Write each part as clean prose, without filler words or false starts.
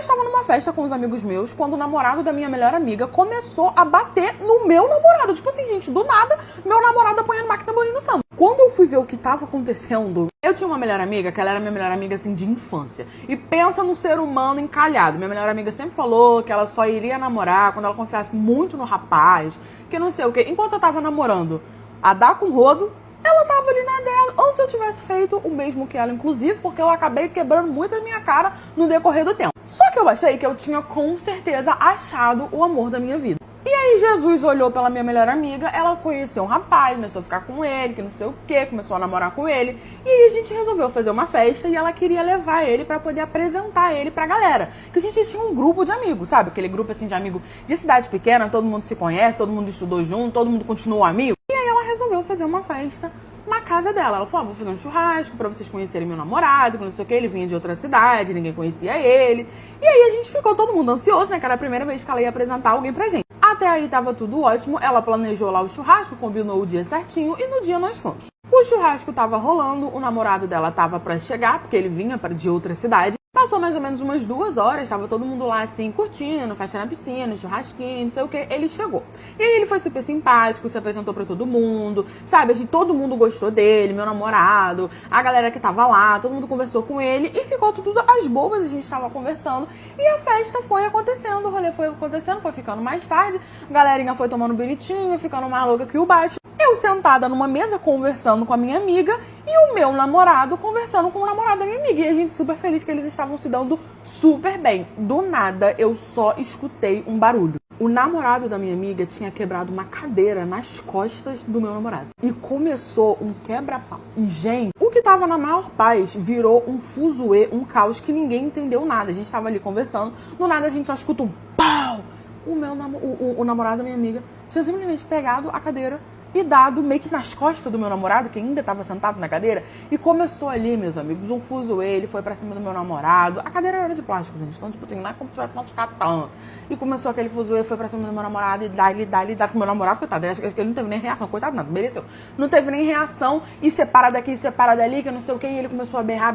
estava numa festa com os amigos meus quando o namorado da minha melhor amiga começou a bater no meu namorado. Tipo assim, gente, do nada, meu namorado apanhando máquina bolinho no santo. Quando eu fui ver o que tava acontecendo, eu tinha uma melhor amiga, que ela era minha melhor amiga, assim, de infância. E pensa num ser humano encalhado. Minha melhor amiga sempre falou que ela só iria namorar quando ela confiasse muito no rapaz, que não sei o quê. Enquanto eu tava namorando a dar com rodo, ela tava ali na dela. Ou se eu tivesse feito o mesmo que ela, inclusive, porque eu acabei quebrando muito a minha cara no decorrer do tempo. Só que eu achei que eu tinha, com certeza, achado o amor da minha vida. E aí Jesus olhou pela minha melhor amiga, ela conheceu um rapaz, começou a ficar com ele, que não sei o que, começou a namorar com ele. E aí a gente resolveu fazer uma festa e ela queria levar ele pra poder apresentar ele pra galera. Que a gente tinha um grupo de amigos, sabe? Aquele grupo assim de amigo de cidade pequena, todo mundo se conhece, todo mundo estudou junto, todo mundo continua amigo. E aí ela resolveu fazer uma festa na casa dela. Ela falou, vou fazer um churrasco pra vocês conhecerem meu namorado, que não sei o que, ele vinha de outra cidade, ninguém conhecia ele. E aí a gente ficou todo mundo ansioso, né? Que era a primeira vez que ela ia apresentar alguém pra gente. Até aí tava tudo ótimo, ela planejou lá o churrasco, combinou o dia certinho e no dia nós fomos. O churrasco tava rolando, o namorado dela tava pra chegar, porque ele vinha de outra cidade. Passou mais ou menos umas 2 horas, tava todo mundo lá assim, curtindo, festa na piscina, churrasquinho, não sei o que, ele chegou. E aí ele foi super simpático, se apresentou pra todo mundo, sabe, assim, todo mundo gostou dele, meu namorado, a galera que tava lá, todo mundo conversou com ele e ficou tudo às bobas, a gente tava conversando e a festa foi acontecendo, o rolê foi acontecendo, foi ficando mais tarde, a galerinha foi tomando bonitinho, ficando mais louca que o baixo. Eu sentada numa mesa conversando com a minha amiga e o meu namorado conversando com o namorado da minha amiga. E a gente super feliz que eles estavam se dando super bem. Do nada, eu só escutei um barulho. O namorado da minha amiga tinha quebrado uma cadeira nas costas do meu namorado. E começou um quebra-pau. E, gente, o que tava na maior paz virou um fuzuê, um caos que ninguém entendeu nada. A gente tava ali conversando, do nada a gente só escuta um pau. O namorado da minha amiga tinha simplesmente pegado a cadeira e dado meio que nas costas do meu namorado, que ainda estava sentado na cadeira, e começou ali, meus amigos, um fuzuê, ele foi pra cima do meu namorado, a cadeira era de plástico, gente, então, tipo assim, não é como se tivesse machucado tanto. E começou aquele fuzuê, foi pra cima do meu namorado, e dá com o meu namorado, coitado, acho que ele não teve nem reação, coitado, não, mereceu. Não teve nem reação, e separa daqui, separa dali, que não sei o que, e ele começou a berrar,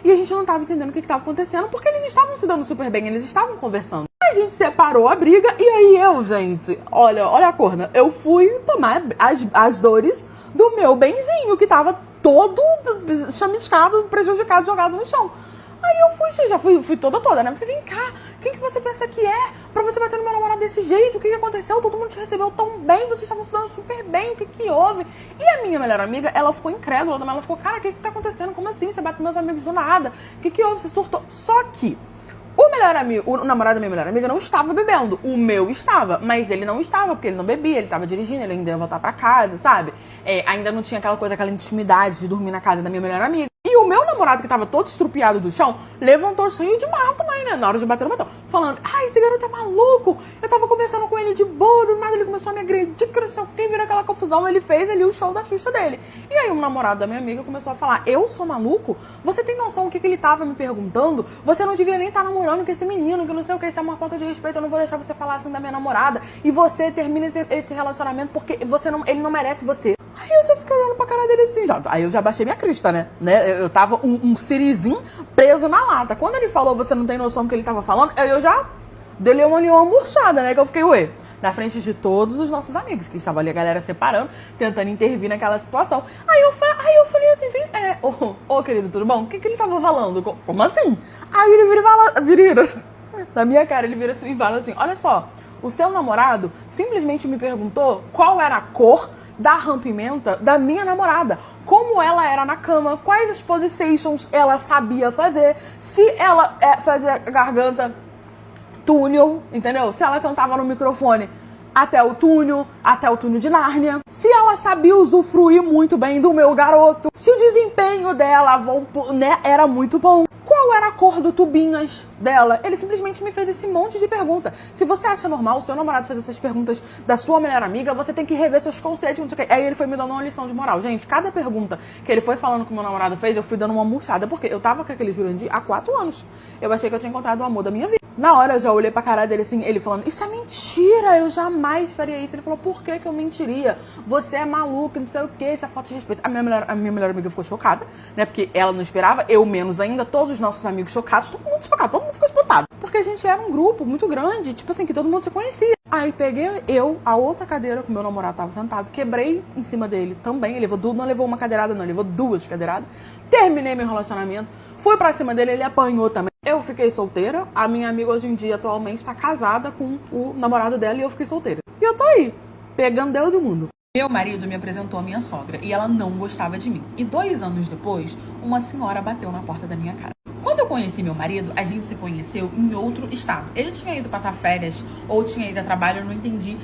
e a gente não tava entendendo o que tava acontecendo, porque eles estavam se dando super bem, eles estavam conversando. A gente separou a briga e aí eu, gente, olha a corna, eu fui tomar as dores do meu benzinho, que tava todo chamiscado, prejudicado, jogado no chão. Aí eu fui toda, né? Falei, vem cá, quem que você pensa que é pra você bater no meu namorado desse jeito? O que aconteceu? Todo mundo te recebeu tão bem, vocês estavam se dando super bem, o que houve? E a minha melhor amiga, ela ficou incrédula também, ela ficou, cara, o que tá acontecendo? Como assim? Você bate nos meus amigos do nada? O que houve? Você surtou? Só que o melhor amigo, o namorado da minha melhor amiga não estava bebendo. O meu estava, mas ele não estava, porque ele não bebia, ele estava dirigindo, ele ainda ia voltar pra casa, sabe? Ainda não tinha aquela coisa, aquela intimidade de dormir na casa da minha melhor amiga. E o meu namorado, que tava todo estrupiado do chão, levantou cheio de marra também, né? Na hora de bater no botão. Falando, ai, esse garoto é maluco. Eu tava conversando com ele de boa, do nada ele começou a me agredir, que não sei o que, virou aquela confusão. Ele fez ali o show da Xuxa dele. E aí o namorado da minha amiga começou a falar, eu sou maluco? Você tem noção o que ele tava me perguntando? Você não devia nem estar namorando com esse menino, que não sei o que, isso é uma falta de respeito, eu não vou deixar você falar assim da minha namorada. E você termina esse relacionamento porque ele não merece você. Aí eu já fiquei olhando pra cara dele assim, aí eu já baixei minha crista, né? Eu tava um sirizinho preso na lata. Quando ele falou, você não tem noção do que ele tava falando, eu já dei uma murchada, né? Que eu fiquei, ué, na frente de todos os nossos amigos, que estavam ali a galera separando, tentando intervir naquela situação. Aí eu falei assim, ô querido, tudo bom? O que ele tava falando? Como assim? Aí ele vira na minha cara, ele vira assim e fala assim, olha só, o seu namorado simplesmente me perguntou qual era a cor da rampimenta da minha namorada, como ela era na cama, quais as positions ela sabia fazer, se ela fazia garganta túnel, entendeu? Se ela cantava no microfone até o túnel de Nárnia, se ela sabia usufruir muito bem do meu garoto, se o desempenho dela era muito bom, qual era a cor do tubinhas dela. Ele simplesmente me fez esse monte de pergunta. Se você acha normal o seu namorado fazer essas perguntas da sua melhor amiga, você tem que rever seus conceitos, não sei o quê. Aí ele foi me dando uma lição de moral. Gente, cada pergunta que ele foi falando que o meu namorado fez, eu fui dando uma murchada, porque eu tava com aquele Jurandir há 4 anos. Eu achei que eu tinha encontrado o amor da minha vida. Na hora eu já olhei pra cara dele assim, ele falando, isso é mentira, eu jamais faria isso. Ele falou, por que que eu mentiria? Você é maluca, não sei o que, isso é falta de respeito. A minha melhor amiga ficou chocada, né? Porque ela não esperava, eu menos ainda, todos os nossos amigos chocados, todo mundo chocado, todo mundo ficou espantado. Porque a gente era um grupo muito grande, tipo assim, que todo mundo se conhecia. Aí peguei a outra cadeira que o meu namorado tava sentado, quebrei em cima dele também. Ele não levou uma cadeirada, não, ele levou 2 cadeiradas. Terminei meu relacionamento, fui pra cima dele, ele apanhou também. Eu fiquei solteira, a minha amiga hoje em dia atualmente tá casada com o namorado dela e eu fiquei solteira. E eu tô aí, pegando Deus e o mundo. Meu marido me apresentou a minha sogra e ela não gostava de mim. E 2 anos depois, uma senhora bateu na porta da minha casa. Quando eu conheci meu marido, a gente se conheceu em outro estado. Ele tinha ido passar férias ou tinha ido a trabalho, eu não entendi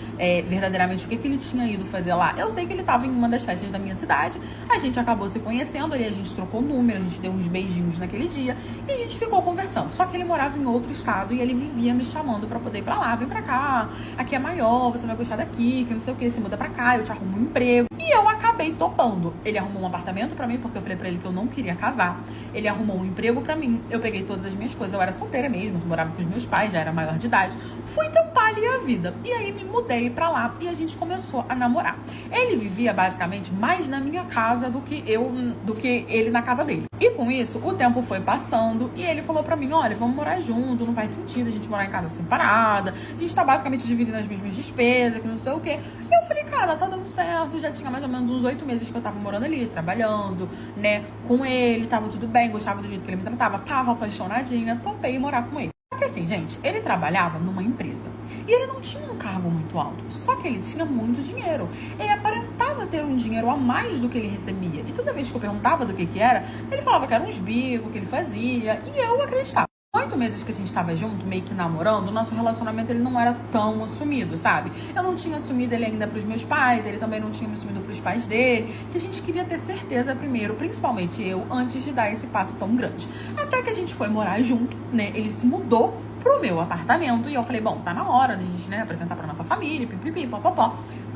verdadeiramente o que ele tinha ido fazer lá. Eu sei que ele estava em uma das festas da minha cidade, a gente acabou se conhecendo, ali a gente trocou número, a gente deu uns beijinhos naquele dia e a gente ficou conversando. Só que ele morava em outro estado e ele vivia me chamando pra poder ir pra lá, vem pra cá, aqui é maior, você vai gostar daqui, que não sei o que, se muda pra cá, eu te arrumo um emprego. E eu acabei topando. Ele arrumou um apartamento pra mim, porque eu falei pra ele que eu não queria casar. Ele arrumou um emprego pra mim. Eu peguei todas as minhas coisas, eu era solteira mesmo, eu morava com os meus pais, já era maior de idade. Fui tentar ali a vida. E aí me mudei pra lá e a gente começou a namorar. Ele vivia basicamente mais na minha casa do que ele na casa dele. E com isso, o tempo foi passando e ele falou pra mim, olha, vamos morar junto, não faz sentido a gente morar em casa separada, a gente tá basicamente dividindo as mesmas despesas, que não sei o quê. E eu falei, cara, tá dando certo, já tinha mais ou menos uns 8 meses que eu tava morando ali, trabalhando, né, com ele, tava tudo bem, gostava do jeito que ele me tratava, tava apaixonadinha, topei morar com ele. Só que assim, gente, ele trabalhava numa empresa e ele não tinha um cargo muito alto, só que ele tinha muito dinheiro. Ele aparentava ter um dinheiro a mais do que ele recebia. E toda vez que eu perguntava do que era, ele falava que era uns bicos que ele fazia e eu acreditava. 8 meses que a gente tava junto, meio que namorando, o nosso relacionamento ele não era tão assumido, sabe? Eu não tinha assumido ele ainda pros meus pais, ele também não tinha me assumido pros pais dele, que a gente queria ter certeza primeiro, principalmente eu, antes de dar esse passo tão grande. Até que a gente foi morar junto, né? Ele se mudou pro meu apartamento e eu falei, bom, tá na hora da gente, né, apresentar pra nossa família, pipipi, popopó.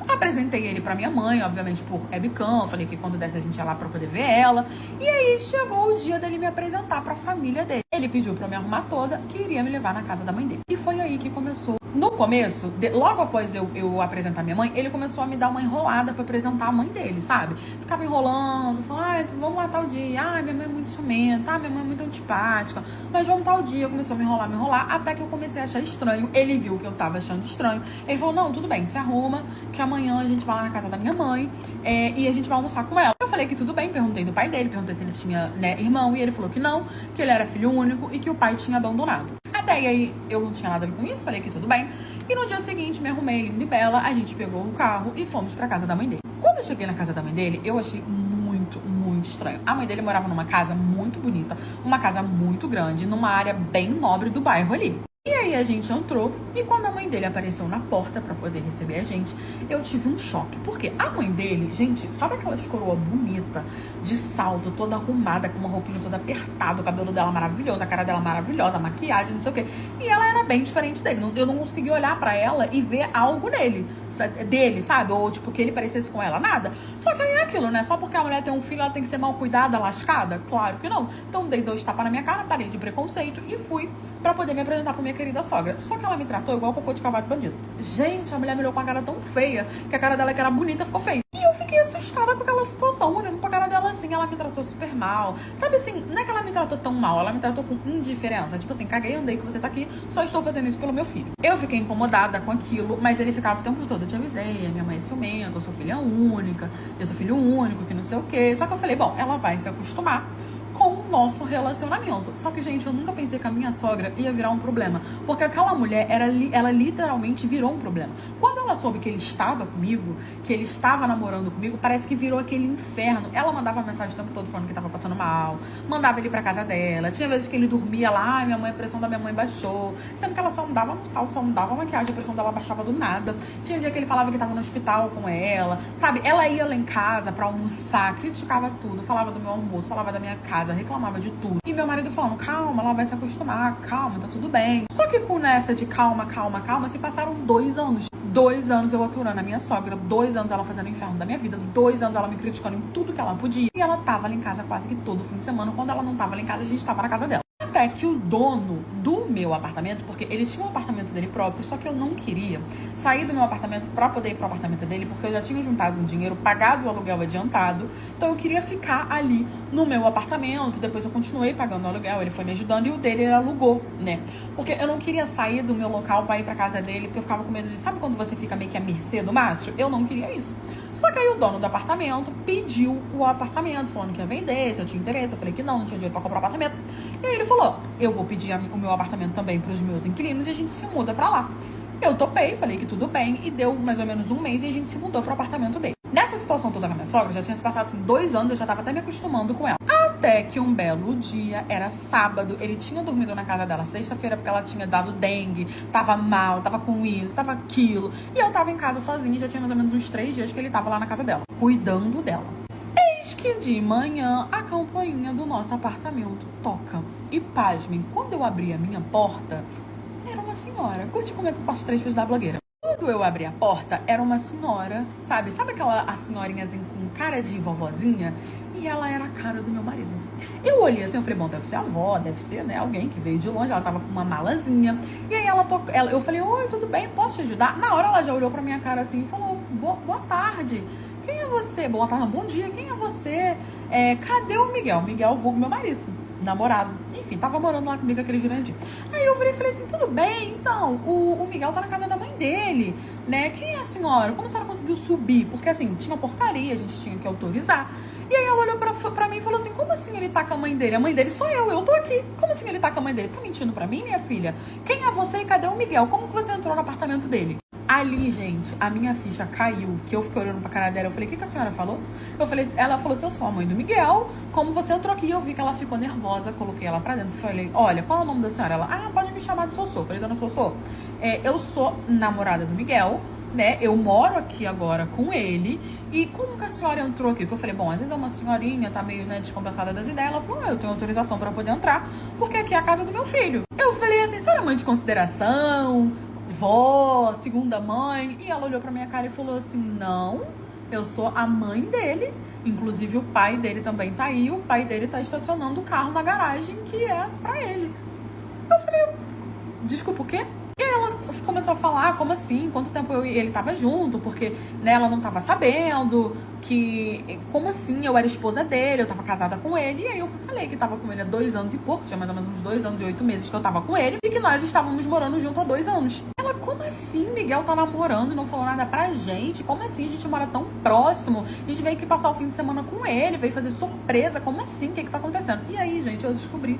Apresentei ele pra minha mãe, obviamente por webcam, falei que quando desse a gente ia lá pra poder ver ela. E aí chegou o dia dele me apresentar pra família dele. Ele pediu pra eu me arrumar toda, que iria me levar na casa da mãe dele. E foi aí que começou. No começo, logo após eu apresentar minha mãe, ele começou a me dar uma enrolada pra apresentar a mãe dele, sabe? Ficava enrolando, falando, vamos lá tal dia. Minha mãe é muito ciumenta, minha mãe é muito antipática, mas vamos tal dia. Começou a me enrolar, até que eu comecei a achar estranho. Ele viu que eu tava achando estranho. Ele falou, não, tudo bem, se arruma, que amanhã a gente vai lá na casa da minha mãe e a gente vai almoçar com ela. Eu falei que tudo bem, perguntei do pai dele, perguntei se ele tinha, né, irmão, e ele falou que não, que ele era filho único e que o pai tinha abandonado. Até aí eu não tinha nada a ver com isso, falei que tudo bem. E no dia seguinte, me arrumei linda e bela, a gente pegou um carro e fomos pra casa da mãe dele. Quando eu cheguei na casa da mãe dele, eu achei muito estranho. A mãe dele morava numa casa muito bonita, uma casa muito grande, numa área bem nobre do bairro ali. E aí a gente entrou e quando a mãe dele apareceu na porta pra poder receber a gente, eu tive um choque. Porque a mãe dele, gente, sabe aquelas coroas bonita, de salto, toda arrumada, com uma roupinha toda apertada, o cabelo dela maravilhoso, a cara dela maravilhosa, a maquiagem, não sei o quê. E ela era bem diferente dele. Eu não consegui olhar pra ela e ver algo dele, sabe? Ou tipo, que ele parecesse com ela, nada. Só que aí é aquilo, né? Só porque a mulher tem um filho, ela tem que ser mal cuidada, lascada? Claro que não. Então dei 2 tapas na minha cara, parei de preconceito e fui pra poder me apresentar pra minha querida sogra. Só que ela me tratou igual cocô de cavalo de bandido. Gente, a mulher me olhou com a cara tão feia, que a cara dela que era bonita ficou feia. E eu fiquei assustada com aquela situação, olhando pra cara dela assim, ela me tratou super mal. Sabe assim, não é que ela me tratou tão mal, ela me tratou com indiferença. Tipo assim, caguei, andei que você tá aqui, só estou fazendo isso pelo meu filho. Eu fiquei incomodada com aquilo, mas ele ficava o tempo todo, eu te avisei, minha mãe é ciumenta, eu sou filha única, eu sou filho único, que não sei o quê. Só que eu falei, bom, ela vai se acostumar com o nosso relacionamento. Só que, gente, eu nunca pensei que a minha sogra ia virar um problema. Porque aquela mulher, ela literalmente virou um problema. Quando ela soube que ele estava comigo, que ele estava namorando comigo, parece que virou aquele inferno. Ela mandava mensagem o tempo todo falando que estava passando mal, mandava ele pra casa dela. Tinha vezes que ele dormia lá, minha mãe, a pressão da minha mãe baixou. Sendo que ela só mudava um salto, só mudava a maquiagem, a pressão dela baixava do nada. Tinha dia que ele falava que estava no hospital com ela, sabe? Ela ia lá em casa pra almoçar, criticava tudo, falava do meu almoço, falava da minha casa, reclamava de tudo. E meu marido falando, calma, ela vai se acostumar, calma, tá tudo bem. Só que com nessa de calma, se passaram 2 anos. 2 anos eu aturando a minha sogra, 2 anos ela fazendo o inferno da minha vida, 2 anos ela me criticando em tudo que ela podia. E ela tava lá em casa quase que todo fim de semana. Quando ela não tava lá em casa, a gente tava na casa dela. Até que o dono do meu apartamento, porque ele tinha um apartamento dele próprio, só que eu não queria sair do meu apartamento para poder ir pro apartamento dele, porque eu já tinha juntado um dinheiro, pagado o aluguel adiantado, então eu queria ficar ali no meu apartamento. Depois eu continuei pagando o aluguel, ele foi me ajudando, e o dele ele alugou, né? Porque eu não queria sair do meu local para ir pra casa dele, porque eu ficava com medo de, sabe quando você fica meio que à mercê do macho? Eu não queria isso. Só que aí o dono do apartamento pediu o apartamento, falando que ia vender, se eu tinha interesse. Eu falei que não tinha dinheiro pra comprar o apartamento. E aí ele falou, eu vou pedir o meu apartamento também pros meus inquilinos e a gente se muda pra lá. Eu topei, falei que tudo bem, e deu mais ou menos um mês e a gente se mudou pro apartamento dele. Nessa situação toda com a minha sogra, já tinha se passado assim 2 anos, eu já tava até me acostumando com ela. Até que um belo dia, era sábado, ele tinha dormido na casa dela sexta-feira porque ela tinha dado dengue, tava mal, tava com isso, tava aquilo. E eu tava em casa sozinha, já tinha mais ou menos uns 3 dias que ele tava lá na casa dela, cuidando dela. Eis que de manhã, a campainha do nosso apartamento toca. E pasmem, quando eu abri a minha porta, era uma senhora. Curte e comenta parte 3 da blogueira. Quando eu abri a porta, era uma senhora, sabe aquela a senhorinhazinha com cara de vovozinha? E ela era a cara do meu marido. Eu olhei assim, eu falei, bom, deve ser a avó, deve ser, né, alguém que veio de longe. Ela tava com uma malazinha. E aí eu falei, oi, tudo bem, posso te ajudar? Na hora ela já olhou pra minha cara assim e falou, boa tarde. Quem é você? Boa tarde, bom dia, quem é você? Cadê o Miguel? Miguel, vulgo meu marido, namorado. Enfim, tava morando lá comigo aquele grande. Aí eu virei e falei assim, tudo bem, então, o Miguel tá na casa da mãe dele, né? Quem é a senhora? Como a senhora conseguiu subir? Porque assim, tinha portaria, a gente tinha que autorizar. E aí ela olhou pra mim e falou assim, como assim ele tá com a mãe dele? A mãe dele sou eu tô aqui. Como assim ele tá com a mãe dele? Tá mentindo pra mim, minha filha? Quem é você e cadê o Miguel? Como que você entrou no apartamento dele? Ali, gente, a minha ficha caiu, que eu fiquei olhando pra cara dela. Eu falei, o que a senhora falou? Ela falou assim, eu sou a mãe do Miguel, como você entrou aqui? Eu vi que ela ficou nervosa, coloquei ela pra dentro. Falei, olha, qual é o nome da senhora? Ela, pode me chamar de Sossô. Falei, dona Sossô, eu sou namorada do Miguel, né? Eu moro aqui agora com ele. E como que a senhora entrou aqui? Porque eu falei, bom, às vezes é uma senhorinha, tá meio, né, descompassada das ideias. Ela falou, eu tenho autorização pra poder entrar, porque aqui é a casa do meu filho. Eu falei assim, senhora é mãe de consideração? Vó, segunda mãe? E ela olhou pra minha cara e falou assim, não, eu sou a mãe dele, inclusive o pai dele também tá aí, o pai dele tá estacionando o carro na garagem que é pra ele. Eu falei, desculpa, o quê? E aí ela começou a falar, como assim, quanto tempo eu e ele tava junto, porque, né, ela não tava sabendo que, como assim, eu era esposa dele, eu tava casada com ele. E aí eu falei que tava com ele há 2 anos e pouco, tinha mais ou menos uns 2 anos e 8 meses que eu tava com ele, e que nós estávamos morando junto há 2 anos. Ela, como assim, Miguel tá namorando e não falou nada pra gente? Como assim, a gente mora tão próximo, a gente veio aqui passar o fim de semana com ele, veio fazer surpresa, como assim, o que tá acontecendo? E aí, gente, eu descobri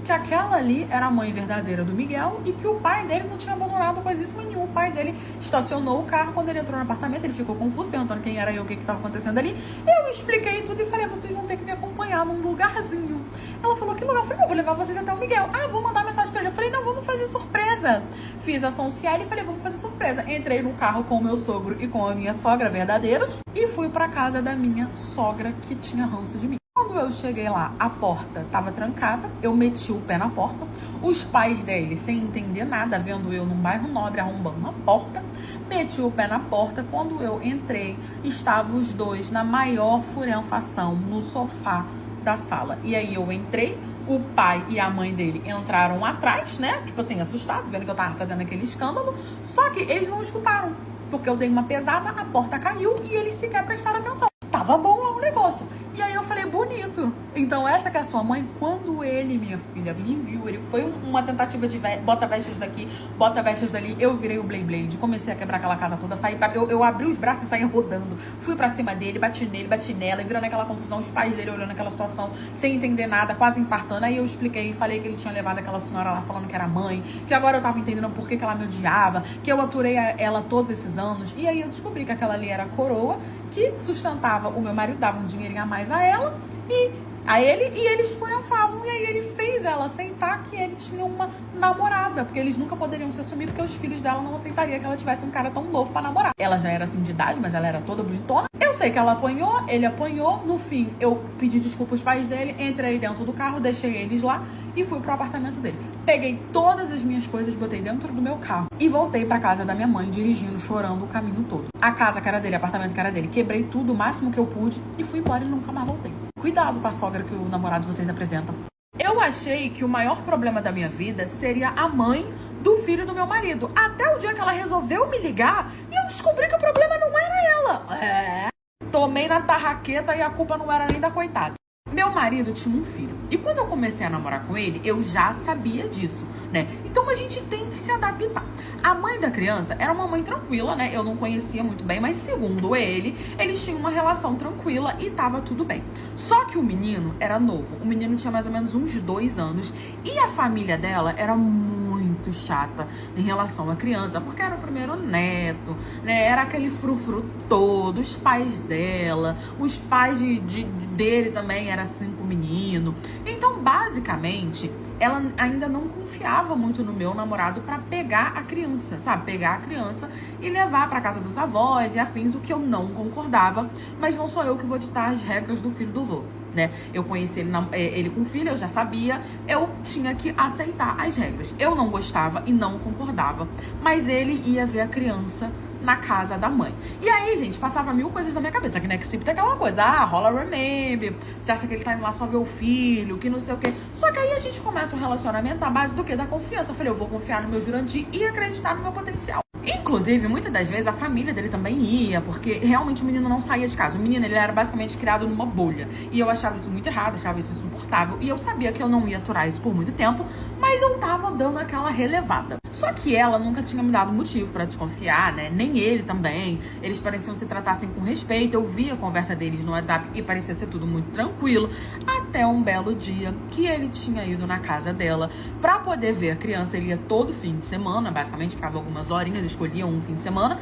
que aquela ali era a mãe verdadeira do Miguel e que o pai dele não tinha abandonado coisíssima nenhuma. O pai dele estacionou o carro, quando ele entrou no apartamento, ele ficou confuso, perguntando quem era eu, o que estava acontecendo ali. Eu expliquei tudo e falei, vocês vão ter que me acompanhar num lugarzinho. Ela falou, que lugar? Eu falei, não, vou levar vocês até o Miguel. Vou mandar mensagem pra ele. Eu falei, não, vamos fazer surpresa. Fiz a Sonciele e falei, vamos fazer surpresa. Entrei no carro com o meu sogro e com a minha sogra verdadeiros e fui pra casa da minha sogra, que tinha ranço de mim. Quando eu cheguei lá, a porta estava trancada, eu meti o pé na porta, os pais dele, sem entender nada, vendo eu num bairro nobre arrombando a porta, meti o pé na porta. Quando eu entrei, estavam os dois na maior furenfação, no sofá da sala. E aí eu entrei, o pai e a mãe dele entraram atrás, né, tipo assim, assustados, vendo que eu tava fazendo aquele escândalo, só que eles não escutaram, porque eu dei uma pesada, a porta caiu e eles sequer prestaram atenção. Tava bom lá o negócio. E aí eu falei, bonito. Então essa que é a sua mãe? Quando ele, minha filha, me viu, ele foi uma tentativa de bota vestes daqui, bota vestes dali. Eu virei o Blade, comecei a quebrar aquela casa toda, saí eu abri os braços e saí rodando. Fui pra cima dele, bati nele, bati nela, e virando aquela confusão, os pais dele olhando aquela situação, sem entender nada, quase infartando. Aí eu expliquei, falei que ele tinha levado aquela senhora lá falando que era mãe, que agora eu tava entendendo por que ela me odiava, que eu aturei ela todos esses anos. E aí eu descobri que aquela ali era a coroa que sustentava o meu marido, dava um dinheirinho a mais a ela e a ele, e eles furanfavam. E aí ele fez ela aceitar que ele tinha uma namorada, porque eles nunca poderiam se assumir, porque os filhos dela não aceitariam que ela tivesse um cara tão novo pra namorar. Ela já era assim de idade, mas ela era toda bonitona. Eu sei que ela apanhou, ele apanhou. No fim, eu pedi desculpa aos pais dele, entrei dentro do carro, deixei eles lá e fui pro apartamento dele. Peguei todas as minhas coisas, botei dentro do meu carro e voltei pra casa da minha mãe, dirigindo, chorando o caminho todo. A casa que era dele, apartamento que era dele, quebrei tudo o máximo que eu pude e fui embora e nunca mais voltei. Cuidado com a sogra que o namorado de vocês apresenta. Eu achei que o maior problema da minha vida seria a mãe do filho do meu marido. Até o dia que ela resolveu me ligar e eu descobri que o problema não era ela. Tomei na tarraqueta e a culpa não era nem da coitada. Meu marido tinha um filho. E quando eu comecei a namorar com ele, eu já sabia disso, né? Então a gente tem que se adaptar. A mãe da criança era uma mãe tranquila, né? Eu não conhecia muito bem, mas segundo ele, eles tinham uma relação tranquila e tava tudo bem. Só que o menino era novo. O menino tinha mais ou menos uns 2 anos. E a família dela era muito chata em relação à criança, porque era o primeiro neto, né? Era aquele frufru todo, os pais dela, os pais dele também era assim com o menino. Então, basicamente, ela ainda não confiava muito no meu namorado pra pegar a criança, sabe? Pegar a criança e levar pra casa dos avós e afins, o que eu não concordava. Mas não sou eu que vou ditar as regras do filho dos outros, né? Eu conheci ele com filho, eu já sabia, eu tinha que aceitar as regras. Eu não gostava e não concordava, mas ele ia ver a criança na casa da mãe. E aí, gente, passava 1000 coisas na minha cabeça, que, né, que sempre tem aquela coisa, rola remember, você acha que ele tá indo lá só ver o filho, que não sei o quê. Só que aí a gente começa um relacionamento à base do quê? Da confiança. Eu falei, eu vou confiar no meu Jurandir e acreditar no meu potencial. Inclusive, muitas das vezes, a família dele também ia, porque realmente o menino não saía de casa. O menino, ele era basicamente criado numa bolha. E eu achava isso muito errado, achava isso insuportável. E eu sabia que eu não ia aturar isso por muito tempo, mas eu tava dando aquela relevada. Só que ela nunca tinha me dado motivo pra desconfiar, né? Nem ele também. Eles pareciam se tratassem com respeito. Eu via a conversa deles no WhatsApp e parecia ser tudo muito tranquilo. Até um belo dia que ele tinha ido na casa dela pra poder ver a criança. Ele ia todo fim de semana, basicamente, ficava algumas horinhas, escolhia um fim de semana,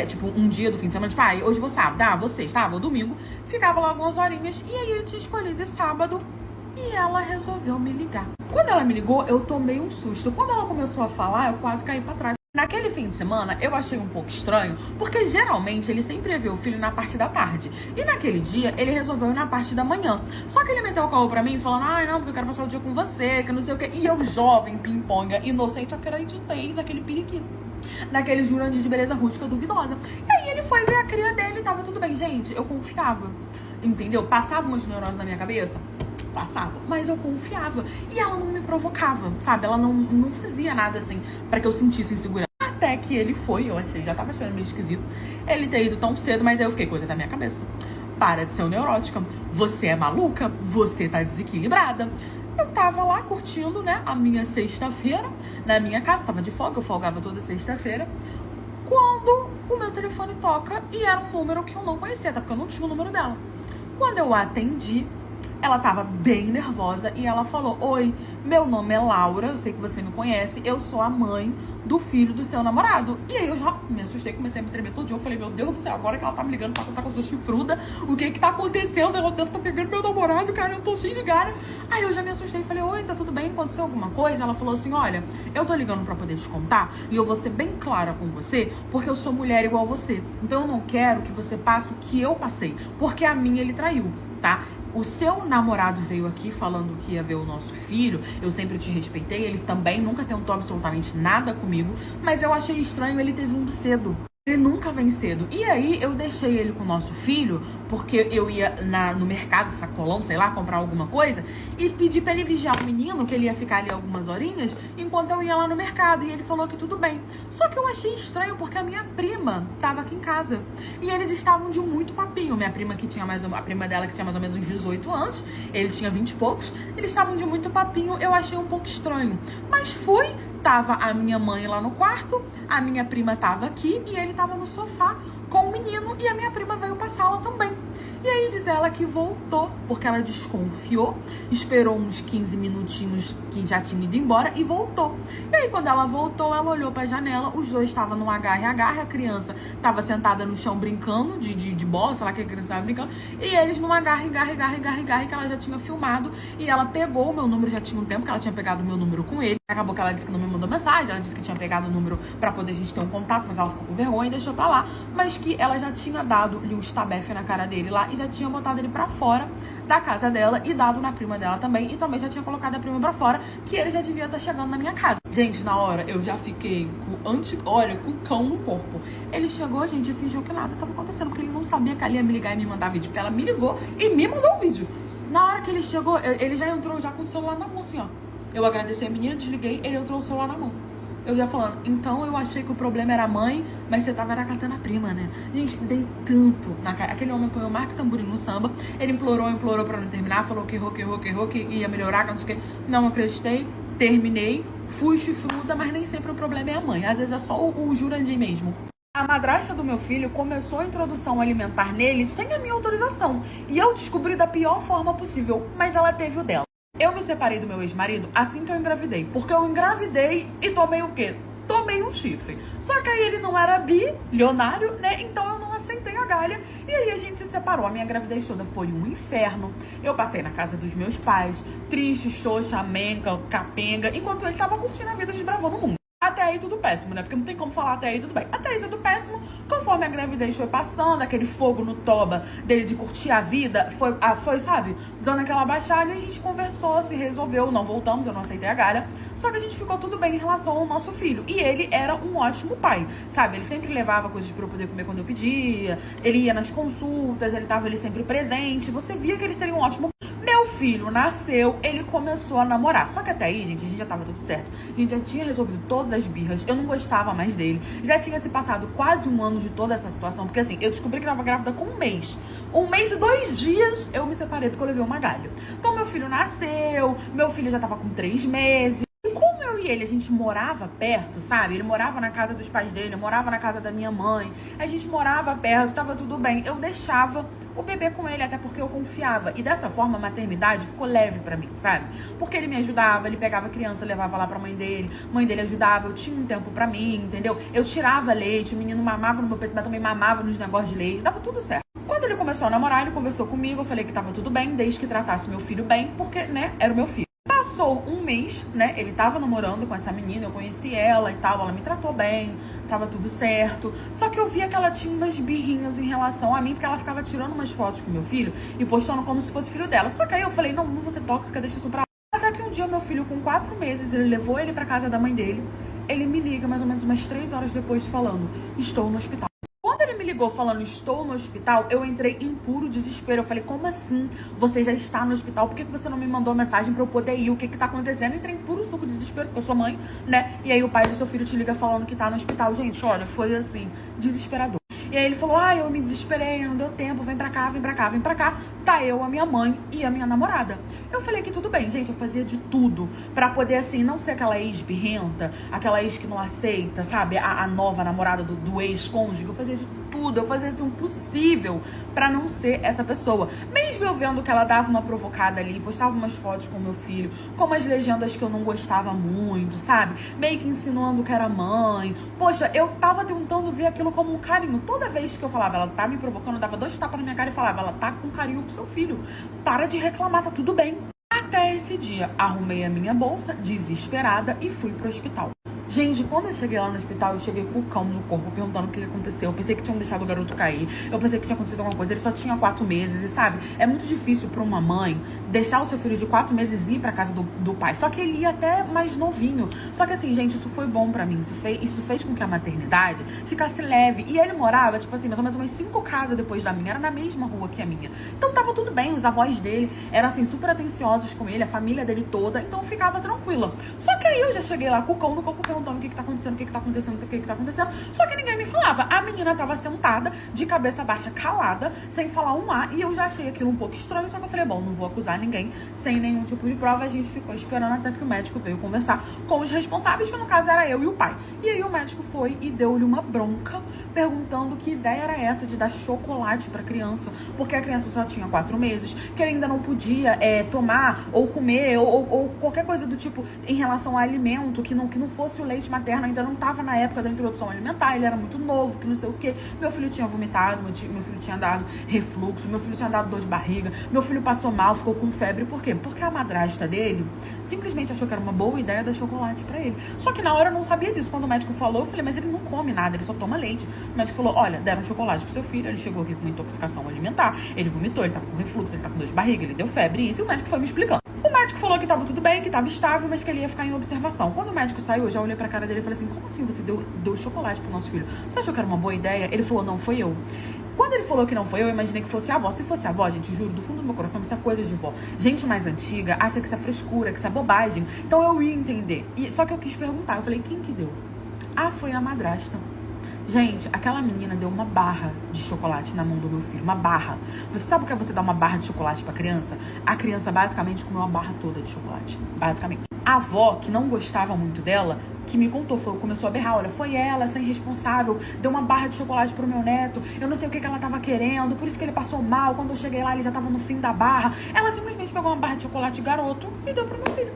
tipo, um dia do fim de semana, tipo, hoje vou sábado, vou sexta, vou domingo. Ficava lá algumas horinhas e aí ele tinha escolhido esse sábado e ela resolveu me ligar. Quando ela me ligou, eu tomei um susto. Quando ela começou a falar, eu quase caí pra trás. Naquele fim de semana, eu achei um pouco estranho, porque geralmente ele sempre ia ver o filho na parte da tarde. E naquele dia, ele resolveu ir na parte da manhã. Só que ele meteu o carro pra mim, falando, ai não, porque eu quero passar o dia com você, que não sei o quê. E eu, jovem, pimponga, inocente, acreditei naquele periquito. Naquele Jurandir de beleza rústica duvidosa. E aí ele foi ver a cria dele e tava tudo bem. Gente, eu confiava, entendeu? Passava umas neuroses na minha cabeça. Passava, mas eu confiava. E ela não me provocava, sabe? Ela não fazia nada assim pra que eu sentisse insegurança. Até que ele foi, eu achei, já tava achando meio esquisito ele ter ido tão cedo, mas aí eu fiquei, coisa da minha cabeça. Para de ser neurótica. Você é maluca? Você tá desequilibrada. Eu tava lá curtindo, né, a minha sexta-feira na minha casa, tava de folga, eu folgava toda sexta-feira, quando o meu telefone toca e era um número que eu não conhecia, até porque eu não tinha o número dela. Quando eu atendi, ela tava bem nervosa e ela falou, oi, meu nome é Laura, eu sei que você me conhece, eu sou a mãe do filho do seu namorado. E aí eu já me assustei, comecei a me tremer todo dia. Eu falei, meu Deus do céu, agora que ela tá me ligando pra contar com a sua chifruda, o que que tá acontecendo? Ela deve estar pegando meu namorado, cara, eu tô cheio de gara. Aí eu já me assustei e falei, oi, tá tudo bem? Aconteceu alguma coisa? Ela falou assim, olha, eu tô ligando pra poder te contar e eu vou ser bem clara com você, porque eu sou mulher igual você. Então eu não quero que você passe o que eu passei, porque a minha ele traiu, tá? O seu namorado veio aqui falando que ia ver o nosso filho, eu sempre te respeitei, ele também nunca tentou absolutamente nada comigo, mas eu achei estranho ele ter vindo cedo. Ele nunca vem cedo. E aí eu deixei ele com o nosso filho, porque eu ia no mercado, sacolão, sei lá, comprar alguma coisa, e pedi pra ele vigiar o menino, que ele ia ficar ali algumas horinhas, enquanto eu ia lá no mercado. E ele falou que tudo bem. Só que eu achei estranho, porque a minha prima tava aqui em casa. E eles estavam de muito papinho. Minha prima que tinha a prima dela que tinha mais ou menos uns 18 anos, ele tinha 20 e poucos, eles estavam de muito papinho. Eu achei um pouco estranho. Mas fui. Tava a minha mãe lá no quarto, a minha prima tava aqui e ele tava no sofá com o menino e a minha prima veio pra sala também. E aí diz ela que voltou, porque ela desconfiou, esperou uns 15 minutinhos que já tinha ido embora e voltou. E aí quando ela voltou, ela olhou pra janela, os dois estavam no agarre-agarre, a criança tava sentada no chão brincando de bola, sei lá que a criança tava brincando, e eles num agarre-agarre que ela já tinha filmado, e ela pegou o meu número, já tinha um tempo que ela tinha pegado o meu número com ele. Acabou que ela disse que não me mandou mensagem, ela disse que tinha pegado o número pra poder a gente ter um contato, mas ela ficou com vergonha e deixou pra lá, mas que ela já tinha dado-lhe um estabefe na cara dele lá e já tinha botado ele pra fora da casa dela e dado na prima dela também, e também já tinha colocado a prima pra fora, que ele já devia estar chegando na minha casa. Gente, na hora eu já fiquei com o cão no corpo. Ele chegou, gente, e fingiu que nada tava acontecendo, porque ele não sabia que ela ia me ligar e me mandar vídeo, porque ela me ligou e me mandou o vídeo. Na hora que ele chegou, ele já entrou já com o celular na mão, assim, ó. Eu agradeci a menina, desliguei, ele entrou com o celular na mão. Eu já falando, então eu achei que o problema era a mãe, mas você tava catando a prima, né? Gente, dei tanto na cara. Aquele homem põe o Marco Tamborim no samba, ele implorou pra não terminar, falou que errou, que ia melhorar, que não sei o que. Não acreditei, terminei, fui chifruda, mas nem sempre o problema é a mãe. Às vezes é só o Jurandir mesmo. A madrasta do meu filho começou a introdução alimentar nele sem a minha autorização. E eu descobri da pior forma possível, mas ela teve o dela. Eu me separei do meu ex-marido assim que eu engravidei. Porque eu engravidei e tomei o quê? Tomei um chifre. Só que aí ele não era bilionário, né? Então eu não aceitei a galha. E aí a gente se separou. A minha gravidez toda foi um inferno. Eu passei na casa dos meus pais, triste, xoxa, amenca, capenga, enquanto ele tava curtindo a vida, desbravando o mundo. Até aí tudo péssimo, né? Porque não tem como falar até aí tudo bem. Até aí tudo péssimo. Conforme a gravidez foi passando, aquele fogo no toba dele de curtir a vida, foi, sabe, dando aquela baixada, e a gente conversou, se resolveu, não voltamos, eu não aceitei a galha. Só que a gente ficou tudo bem em relação ao nosso filho. E ele era um ótimo pai, sabe? Ele sempre levava coisas pra eu poder comer quando eu pedia, ele ia nas consultas, ele tava ali sempre presente. Você via que ele seria um ótimo pai. Meu filho nasceu, ele começou a namorar. Só que até aí, gente, a gente já tava tudo certo. A gente já tinha resolvido todas as birras. Eu não gostava mais dele. Já tinha se passado quase um ano de toda essa situação. Porque assim, eu descobri que tava grávida com um mês. Um mês e 2 dias eu me separei porque eu levei uma galha. Então meu filho nasceu, meu filho já tava com 3 meses. E como eu e ele, a gente morava perto, sabe? Ele morava na casa dos pais dele, eu morava na casa da minha mãe. A gente morava perto, tava tudo bem. Eu deixava o bebê com ele, até porque eu confiava. E dessa forma a maternidade ficou leve pra mim, sabe? Porque ele me ajudava, ele pegava a criança, levava lá pra mãe dele ajudava, eu tinha um tempo pra mim, entendeu? Eu tirava leite, o menino mamava no meu peito, mas também mamava nos negócios de leite, dava tudo certo. Quando ele começou a namorar, ele conversou comigo, eu falei que tava tudo bem, desde que tratasse meu filho bem, porque, né, era o meu filho. Passou um mês, né, ele tava namorando com essa menina, eu conheci ela e tal, ela me tratou bem, tava tudo certo. Só que eu via que ela tinha umas birrinhas em relação a mim, porque ela ficava tirando umas fotos com meu filho e postando como se fosse filho dela. Só que aí eu falei, não vou ser tóxica, deixa isso pra lá. Até que um dia meu filho, com 4 meses, ele levou ele pra casa da mãe dele, ele me liga mais ou menos umas 3 horas depois falando, estou no hospital. Quando ele me ligou falando, estou no hospital, eu entrei em puro desespero. Eu falei, como assim? Você já está no hospital? Por que você não me mandou mensagem pra eu poder ir? O que tá acontecendo? Eu entrei em puro suco de desespero, porque eu sou mãe, né? E aí o pai do seu filho te liga falando que tá no hospital. Gente, olha, foi assim, desesperador. E aí ele falou, eu me desesperei, não deu tempo, vem pra cá, vem pra cá, vem pra cá. Tá eu, a minha mãe e a minha namorada. Eu falei que tudo bem, gente, eu fazia de tudo pra poder, assim, não ser aquela ex-birrenta, aquela ex que não aceita, sabe? A nova namorada do ex-cônjuge. Eu fazia de tudo, eu fazia, assim, o possível pra não ser essa pessoa. Mesmo eu vendo que ela dava uma provocada ali, postava umas fotos com meu filho, com umas legendas que eu não gostava muito, sabe? Meio que insinuando que era mãe. Poxa, eu tava tentando ver aquilo como um carinho. Toda vez que eu falava, ela tá me provocando, eu dava 2 tapas na minha cara e falava, ela tá com carinho pro seu filho. Para de reclamar, tá tudo bem. Até esse dia, arrumei a minha bolsa, desesperada, e fui pro hospital. Gente, quando eu cheguei lá no hospital, eu cheguei com o cão no corpo, perguntando o que aconteceu. Eu pensei que tinham deixado o garoto cair. Eu pensei que tinha acontecido alguma coisa. Ele só tinha 4 meses e, sabe, é muito difícil pra uma mãe deixar o seu filho de 4 meses ir pra casa do pai. Só que ele ia até mais novinho. Só que assim, gente, isso foi bom pra mim. Isso fez com que a maternidade ficasse leve. E ele morava, tipo assim, mais ou menos umas 5 casas depois da minha. Era na mesma rua que a minha. Então tava tudo bem. Os avós dele eram, assim, super atenciosos com ele. A família dele toda. Então eu ficava tranquila. Só que aí eu já cheguei lá com o cão no corpo, perguntando o que tá acontecendo, o que tá acontecendo, o que tá acontecendo. Só que ninguém me falava. A menina tava sentada, de cabeça baixa, calada, sem falar um A. E eu já achei aquilo um pouco estranho. Só que eu falei, bom, não vou acusar ninguém sem nenhum tipo de prova. A gente ficou esperando até que o médico veio conversar com os responsáveis, que no caso era eu e o pai. E aí o médico foi e deu-lhe uma bronca, perguntando que ideia era essa de dar chocolate pra criança, porque a criança só tinha 4 meses, que ele ainda não podia tomar ou comer ou qualquer coisa do tipo em relação a alimento, que não fosse o leite materno, ainda não tava na época da introdução alimentar, ele era muito novo, que não sei o que. Meu filho tinha vomitado, meu filho tinha dado refluxo, meu filho tinha dado dor de barriga, meu filho passou mal, ficou com febre. Por quê? Porque a madrasta dele simplesmente achou que era uma boa ideia dar chocolate pra ele. Só que na hora eu não sabia disso. Quando o médico falou, eu falei, mas ele não come nada, ele só toma leite. O médico falou, olha, deram chocolate pro seu filho, ele chegou aqui com intoxicação alimentar, ele vomitou, ele tá com refluxo, ele tá com dor de barriga, ele deu febre, isso, e o médico foi me explicando. O médico falou que tava tudo bem, que tava estável, mas que ele ia ficar em observação. Quando o médico saiu, eu já olhei pra cara dele e falei assim, como assim você deu chocolate pro nosso filho? Você achou que era uma boa ideia? Ele falou, não, foi eu. Quando ele falou que não foi eu imaginei que fosse a avó. Se fosse a avó, gente, juro, do fundo do meu coração, isso é coisa de vó. Gente mais antiga acha que isso é frescura, que isso é bobagem. Então eu ia entender. Só que eu quis perguntar, eu falei, quem que deu? Ah, foi a madrasta. Gente, aquela menina deu uma barra de chocolate na mão do meu filho. Uma barra. Você sabe o que é você dar uma barra de chocolate pra criança? A criança basicamente comeu uma barra toda de chocolate. Basicamente. A avó, que não gostava muito dela, que me contou, começou a berrar, olha, foi ela, essa irresponsável, deu uma barra de chocolate pro meu neto, eu não sei o que ela tava querendo, por isso que ele passou mal, quando eu cheguei lá ele já tava no fim da barra. Ela simplesmente pegou uma barra de chocolate garoto e deu pro meu filho.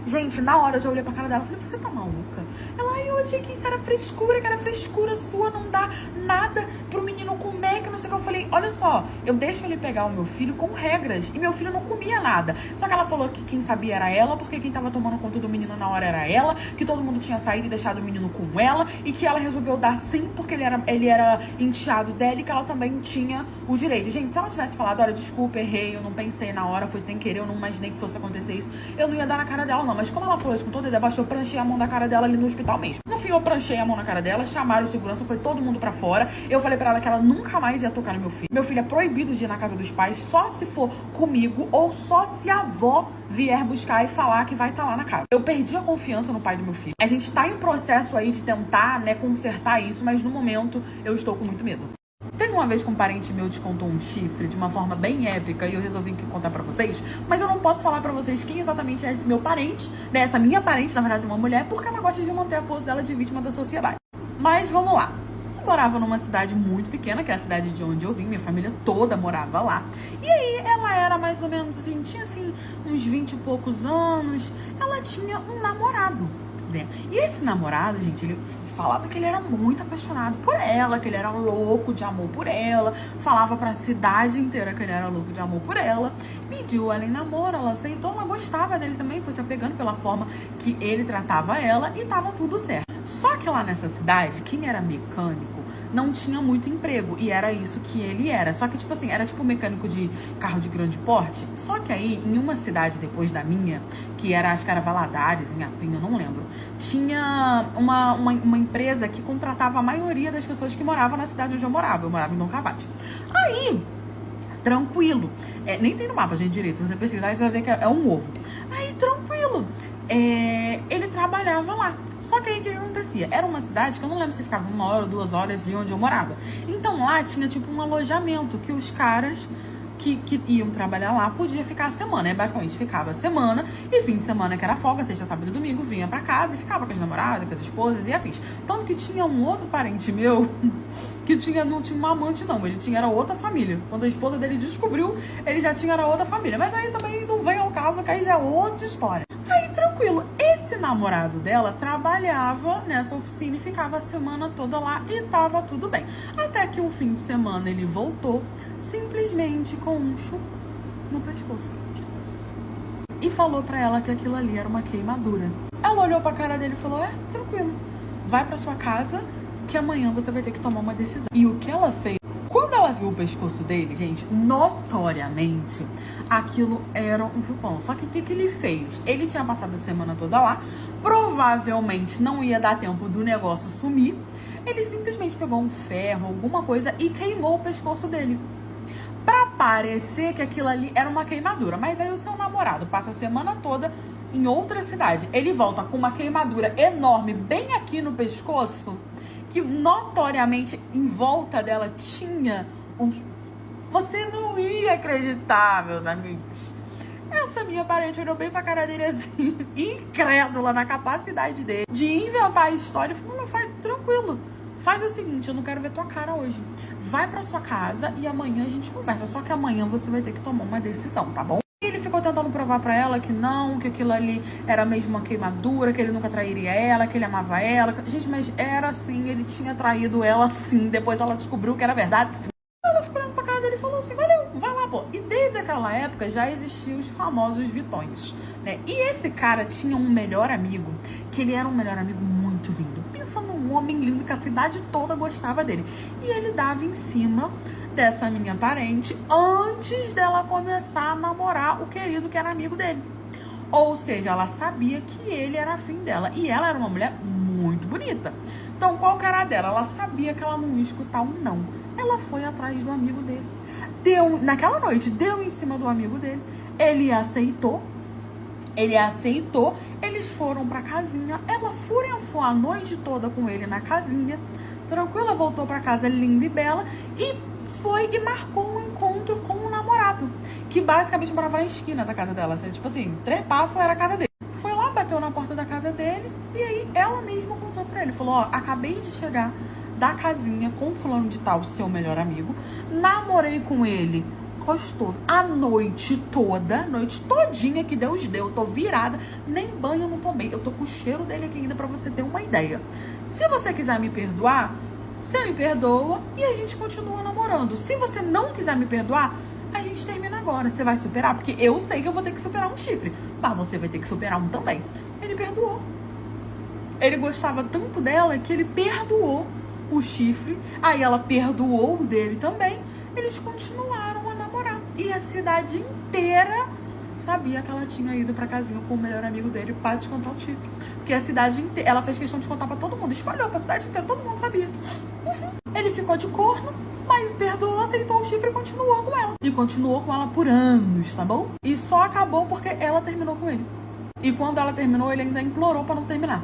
Gente, na hora eu já olhei pra cara dela e falei, você tá maluca? Ela, eu achei que isso era frescura, que era frescura sua, não dá nada pro menino comer, que não sei o que. Eu falei, olha só, eu deixo ele pegar o meu filho com regras, e meu filho não comia nada. Só que ela falou que quem sabia era ela, porque quem tava tomando conta do menino na hora era ela, que todo mundo tinha saído e deixado o menino com ela, e que ela resolveu dar sim, porque ele era enteado dela e que ela também tinha o direito. Gente, se ela tivesse falado, olha, desculpa, errei, eu não pensei na hora, foi sem querer, eu não imaginei que fosse acontecer isso, eu não ia dar na cara dela, não. Mas como ela falou isso com toda a deboche, eu pranchei a mão da cara dela ali no hospital mesmo. No fim, eu pranchei a mão na cara dela, chamaram de segurança, foi todo mundo pra fora. Eu falei pra ela que ela nunca mais ia tocar no meu filho. Meu filho é proibido de ir na casa dos pais só se for comigo ou só se a avó vier buscar e falar que vai estar lá na casa. Eu perdi a confiança no pai do meu filho. A gente tá em processo aí de tentar, né, consertar isso, mas no momento eu estou com muito medo. Teve uma vez que um parente meu descontou um chifre de uma forma bem épica e eu resolvi contar pra vocês, mas eu não posso falar pra vocês quem exatamente é esse meu parente, né? Essa minha parente, na verdade, uma mulher, porque ela gosta de manter a pose dela de vítima da sociedade. Mas vamos lá. Eu morava numa cidade muito pequena, que é a cidade de onde eu vim, minha família toda morava lá. E aí ela era mais ou menos assim, tinha assim uns 20 e poucos anos, ela tinha um namorado, né? E esse namorado, gente, ele falava que ele era muito apaixonado por ela, que ele era louco de amor por ela, falava pra cidade inteira que ele era louco de amor por ela, pediu ela em namoro, ela aceitou, ela gostava dele também, foi se apegando pela forma que ele tratava ela e tava tudo certo. Só que lá nessa cidade, quem era mecânico não tinha muito emprego, e era isso que ele era. Só que, tipo assim, era tipo mecânico de carro de grande porte. Só que aí, em uma cidade depois da minha, que era, acho que era Valadares, em Apinha, eu não lembro, tinha uma empresa que contratava a maioria das pessoas que moravam na cidade onde eu morava. Eu morava em Dom Cavate. Aí, tranquilo. Nem tem no mapa, gente, direito. Se você pesquisar, você vai ver que é um ovo. Aí, tranquilo. Ele trabalhava lá. Só que aí o que acontecia? Era uma cidade que eu não lembro se ficava 1 hora ou 2 horas de onde eu morava. Então lá tinha tipo um alojamento que os caras que iam trabalhar lá podiam ficar a semana, né? Basicamente ficava a semana e fim de semana que era folga, sexta, sábado e domingo, vinha pra casa e ficava com as namoradas, com as esposas e afins. Tanto que tinha um outro parente meu que não tinha uma amante não, ele era outra família. Quando a esposa dele descobriu, ele já era outra família. Mas aí também não vem ao caso, que aí já é outra história. Aí, tranquilo, esse namorado dela trabalhava nessa oficina e ficava a semana toda lá e tava tudo bem. Até que um fim de semana ele voltou, simplesmente com um chup no pescoço. E falou pra ela que aquilo ali era uma queimadura. Ela olhou pra cara dele e falou, tranquilo, vai pra sua casa que amanhã você vai ter que tomar uma decisão. E o que ela fez? Quando ela viu o pescoço dele, gente, notoriamente, aquilo era um chupão. Só que o que ele fez? Ele tinha passado a semana toda lá, provavelmente não ia dar tempo do negócio sumir. Ele simplesmente pegou um ferro, alguma coisa, e queimou o pescoço dele. Pra parecer que aquilo ali era uma queimadura. Mas aí o seu namorado passa a semana toda em outra cidade. Ele volta com uma queimadura enorme bem aqui no pescoço, que notoriamente em volta dela tinha um... Você não ia acreditar, meus amigos. Essa minha parente olhou bem pra cara dele assim, incrédula na capacidade dele de inventar a história. E falou, não, faz tranquilo. Faz o seguinte, eu não quero ver tua cara hoje. Vai pra sua casa e amanhã a gente conversa. Só que amanhã você vai ter que tomar uma decisão, tá bom? Ele ficou tentando provar pra ela que não, que aquilo ali era mesmo uma queimadura, que ele nunca trairia ela, que ele amava ela. Gente, mas era assim, ele tinha traído ela sim. Depois ela descobriu que era verdade sim. Ela ficou olhando pra cara dele e falou assim, valeu, vai lá, pô. E desde aquela época já existiam os famosos Vitões, né? E esse cara tinha um melhor amigo, que ele era um melhor amigo muito lindo. Pensa num homem lindo que a cidade toda gostava dele. E ele dava em cima dessa minha parente antes dela começar a namorar o querido que era amigo dele. Ou seja, ela sabia que ele era afim dela. E ela era uma mulher muito bonita. Então, qual que era a dela? Ela sabia que ela não ia escutar um não. Ela foi atrás do amigo dele. Naquela noite, deu em cima do amigo dele. Ele aceitou. Eles foram pra casinha. Ela furenfou a noite toda com ele na casinha. Tranquila, voltou pra casa linda e bela. E foi e marcou um encontro com um namorado. Que basicamente morava na esquina da casa dela. Tipo assim, 3 passos era a casa dele. Foi lá, bateu na porta da casa dele. E aí ela mesma contou pra ele. Falou, ó, acabei de chegar da casinha com fulano de tal, seu melhor amigo. Namorei com ele, gostoso, a noite toda, noite todinha que Deus deu. Tô virada, nem banho eu não tomei. Eu tô com o cheiro dele aqui ainda pra você ter uma ideia. Se você quiser me perdoar, você me perdoa e a gente continua namorando. Se você não quiser me perdoar, a gente termina agora. Você vai superar? Porque eu sei que eu vou ter que superar um chifre, mas você vai ter que superar um também. Ele perdoou. Ele gostava tanto dela que ele perdoou o chifre. Aí ela perdoou o dele também. Eles continuaram a namorar. E a cidade inteira sabia que ela tinha ido pra casinha com o melhor amigo dele pra descontar o chifre. Porque a cidade inteira, ela fez questão de contar pra todo mundo. Espalhou pra cidade inteira, todo mundo sabia. Ele ficou de corno, mas perdoou, aceitou o chifre e continuou com ela. E continuou com ela por anos, tá bom? E só acabou porque ela terminou com ele. E quando ela terminou, ele ainda implorou pra não terminar.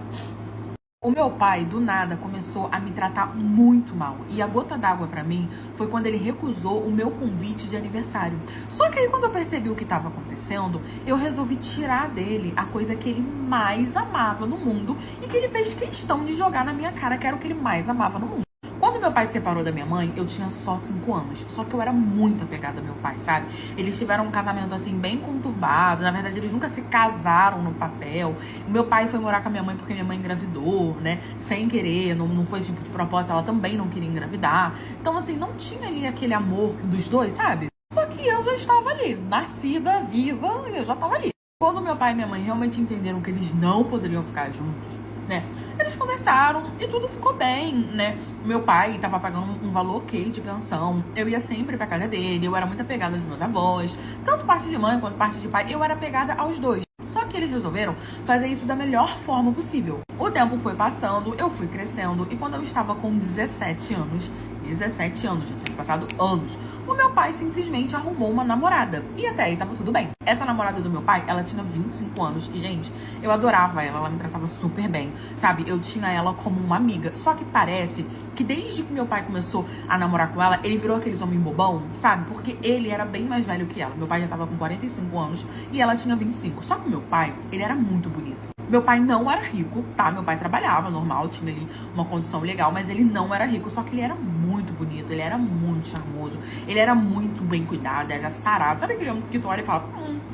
O meu pai, do nada, começou a me tratar muito mal. E a gota d'água pra mim foi quando ele recusou o meu convite de aniversário. Só que aí, quando eu percebi o que estava acontecendo, eu resolvi tirar dele a coisa que ele mais amava no mundo e que ele fez questão de jogar na minha cara, que era o que ele mais amava no mundo. Quando meu pai se separou da minha mãe, eu tinha só 5 anos. Só que eu era muito apegada ao meu pai, sabe? Eles tiveram um casamento, assim, bem conturbado. Na verdade, eles nunca se casaram no papel. Meu pai foi morar com a minha mãe porque minha mãe engravidou, né? Sem querer, não foi tipo de propósito. Ela também não queria engravidar. Então, assim, não tinha ali aquele amor dos dois, sabe? Só que eu já estava ali, nascida, viva, eu já estava ali. Quando meu pai e minha mãe realmente entenderam que eles não poderiam ficar juntos, né? Eles conversaram e tudo ficou bem, né? Meu pai tava pagando um valor ok de pensão. Eu ia sempre pra casa dele, eu era muito apegada aos meus avós. Tanto parte de mãe quanto parte de pai, eu era apegada aos dois. Só que eles resolveram fazer isso da melhor forma possível. O tempo foi passando, eu fui crescendo. E quando eu estava com 17 anos, já tinha passado anos, o meu pai simplesmente arrumou uma namorada. E até aí tava tudo bem. Essa namorada do meu pai, ela tinha 25 anos. E, gente, eu adorava ela me tratava super bem, sabe? Eu tinha ela como uma amiga. Só que parece que desde que meu pai começou a namorar com ela, ele virou aqueles homem bobão, sabe? Porque ele era bem mais velho que ela. Meu pai já tava com 45 anos e ela tinha 25. Só que meu pai, ele era muito bonito. Meu pai não era rico, tá? Meu pai trabalhava normal, tinha ali uma condição legal, mas ele não era rico. Só que ele era muito bonito, ele era muito charmoso, ele era muito bem cuidado, era sarado. Sabe aquele homem que tu olha e fala,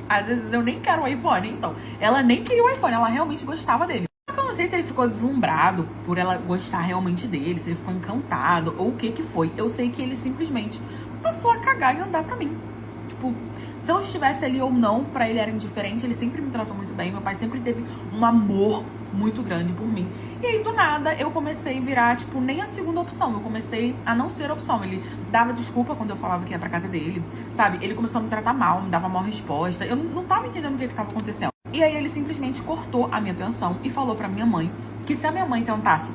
às vezes eu nem quero o iPhone. Então, ela nem queria o iPhone, ela realmente gostava dele. Só que eu não sei se ele ficou deslumbrado por ela gostar realmente dele, se ele ficou encantado ou o que foi. Eu sei que ele simplesmente passou a cagar e andar pra mim. Tipo, se eu estivesse ali ou não, pra ele era indiferente. Ele sempre me tratou muito bem. Meu pai sempre teve um amor muito grande por mim. E aí, do nada, eu comecei a virar, tipo, nem a segunda opção. Eu comecei a não ser opção. Ele dava desculpa quando eu falava que ia pra casa dele, sabe? Ele começou a me tratar mal, me dava mal resposta. Eu não tava entendendo o que tava acontecendo. E aí, ele simplesmente cortou a minha pensão e falou pra minha mãe que se a minha mãe tentasse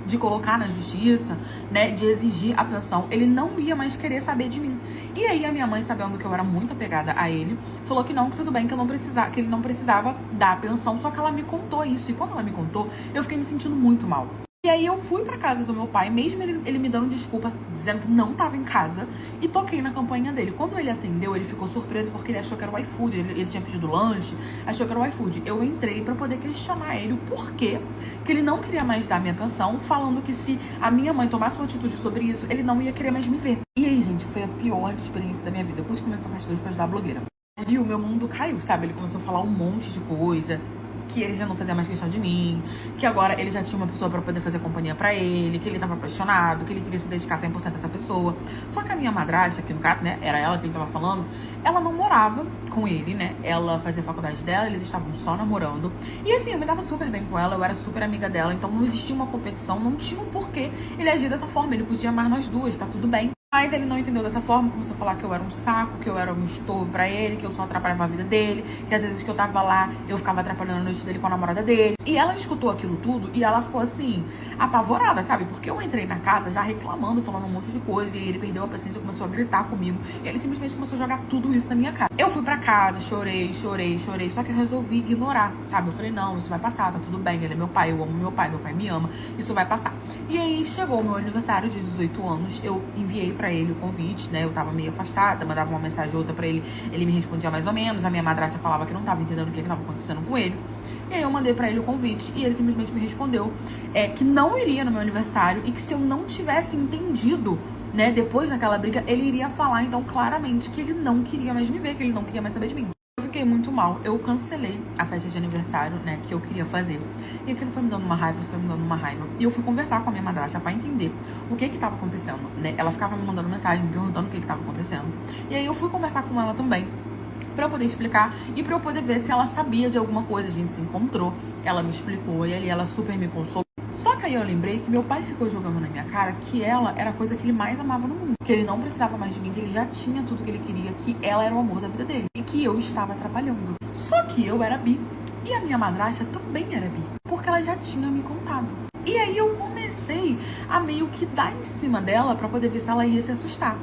de colocar na justiça, né, de exigir a pensão, ele não ia mais querer saber de mim. E aí a minha mãe, sabendo que eu era muito apegada a ele, falou que não, que tudo bem, que ele não precisava dar a pensão, só que ela me contou isso. E quando ela me contou, eu fiquei me sentindo muito mal. E aí eu fui pra casa do meu pai, mesmo ele me dando desculpa, dizendo que não tava em casa, e toquei na campainha dele. Quando ele atendeu, ele ficou surpreso porque ele achou que era o iFood, ele tinha pedido lanche, achou que era o iFood. Eu entrei pra poder questionar ele o porquê que ele não queria mais dar minha pensão, falando que se a minha mãe tomasse uma atitude sobre isso, ele não ia querer mais me ver. E aí, gente, foi a pior experiência da minha vida. Eu pude comer com hoje pra ajudar a blogueira. E o meu mundo caiu, sabe? Ele começou a falar um monte de coisa, que ele já não fazia mais questão de mim, que agora ele já tinha uma pessoa pra poder fazer companhia pra ele, que ele tava apaixonado, que ele queria se dedicar 100% a essa pessoa. Só que a minha madrasta, que no caso, né, era ela que ele tava falando, ela não morava com ele, né, ela fazia a faculdade dela, eles estavam só namorando. E assim, eu me dava super bem com ela, eu era super amiga dela, então não existia uma competição, não tinha um porquê ele agir dessa forma, ele podia amar nós duas, tá tudo bem. Mas ele não entendeu dessa forma, começou a falar que eu era um saco, que eu era um estorvo pra ele, que eu só atrapalhava a vida dele, que às vezes que eu tava lá, eu ficava atrapalhando a noite dele com a namorada dele. E ela escutou aquilo tudo e ela ficou assim, apavorada, sabe? Porque eu entrei na casa já reclamando, falando um monte de coisa, e ele perdeu a paciência, começou a gritar comigo, e ele simplesmente começou a jogar tudo isso na minha cara. Eu fui pra casa, chorei, só que eu resolvi ignorar, sabe? Eu falei, não, isso vai passar, tá tudo bem, ele é meu pai, eu amo meu pai me ama, isso vai passar. E aí chegou o meu aniversário de 18 anos, eu enviei pra ele o convite, né? Eu tava meio afastada, mandava uma mensagem ou outra pra ele, ele me respondia mais ou menos, a minha madrasta falava que não tava entendendo o que tava acontecendo com ele. E aí eu mandei pra ele o convite e ele simplesmente me respondeu que não iria no meu aniversário e que se eu não tivesse entendido, né, depois daquela briga, ele iria falar então claramente que ele não queria mais me ver, que ele não queria mais saber de mim. Eu fiquei muito mal, eu cancelei a festa de aniversário, né, que eu queria fazer. E aquilo foi me dando uma raiva, E eu fui conversar com a minha madrasta pra entender o que tava acontecendo, né? Ela ficava me mandando mensagem, me perguntando o que tava acontecendo. E aí eu fui conversar com ela também, pra eu poder explicar e pra eu poder ver se ela sabia de alguma coisa. A gente se encontrou, ela me explicou e ali ela super me consolou. Só que aí eu lembrei que meu pai ficou jogando na minha cara que ela era a coisa que ele mais amava no mundo. Que ele não precisava mais de mim, que ele já tinha tudo que ele queria, que ela era o amor da vida dele. E que eu estava atrapalhando. Só que eu era bi. E a minha madrasta também era bi. Porque ela já tinha me contado. E aí eu comecei a meio que dar em cima dela pra poder ver se ela ia se assustar.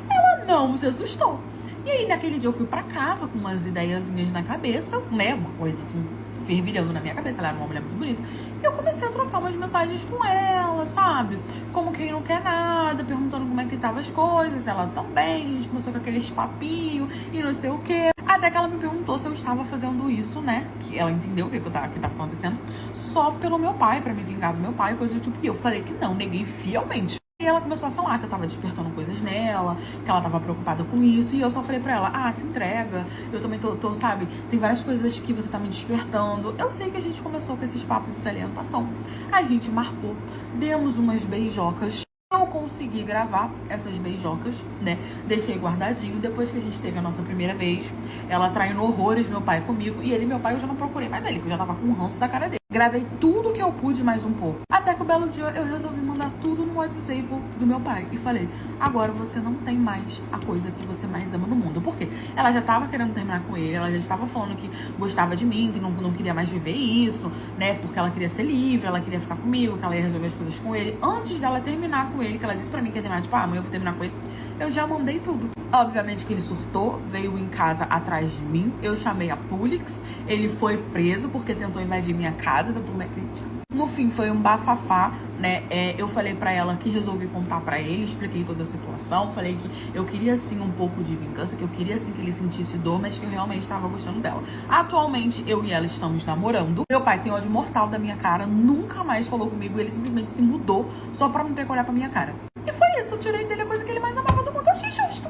Ela não se assustou. E aí naquele dia eu fui pra casa com umas ideiazinhas na cabeça, né? Uma coisa assim, fervilhando na minha cabeça. Ela era uma mulher muito bonita. E eu comecei a trocar umas mensagens com ela, sabe? Como quem não quer nada, perguntando como é que estavam as coisas. Ela também, a gente começou com aqueles papinhos e não sei o quê. Até que ela me perguntou se eu estava fazendo isso, né? Que ela entendeu o que tava acontecendo. Só pelo meu pai, pra me vingar do meu pai, coisa do tipo. E eu falei que não, neguei fielmente. E ela começou a falar que eu tava despertando coisas nela, que ela tava preocupada com isso. E eu só falei pra ela, se entrega. Eu também tô, sabe, tem várias coisas que você tá me despertando. Eu sei que a gente começou com esses papos de salientação. A gente marcou, demos umas beijocas. Eu consegui gravar essas beijocas, né? Deixei guardadinho. Depois que a gente teve a nossa primeira vez, ela traiu horrores meu pai comigo. E ele, meu pai, eu já não procurei mais ele, porque eu já tava com um ranço da cara dele. Gravei tudo que eu pude mais um pouco. Até que o belo dia eu resolvi mandar tudo no WhatsApp do meu pai. E falei, agora você não tem mais a coisa que você mais ama no mundo. Por quê? Ela já tava querendo terminar com ele. Ela já estava falando que gostava de mim, que não queria mais viver isso, né? Porque ela queria ser livre, ela queria ficar comigo, que ela ia resolver as coisas com ele. Antes dela terminar com ele, que ela disse pra mim que ia terminar, tipo, amanhã eu vou terminar com ele. Eu já mandei tudo. Obviamente que ele surtou, veio em casa atrás de mim. Eu chamei a Pulix. Ele foi preso porque tentou invadir minha casa, tentou me acreditar. No fim, foi um bafafá, né? Eu falei pra ela que resolvi contar pra ele, expliquei toda a situação. Falei que eu queria sim um pouco de vingança, que eu queria sim que ele sentisse dor, mas que eu realmente estava gostando dela. Atualmente, eu e ela estamos namorando. Meu pai tem ódio mortal da minha cara, nunca mais falou comigo. Ele simplesmente se mudou só pra não ter que olhar pra minha cara. E foi isso, eu tirei dele a coisa que ele mais amava do mundo. Achei justo.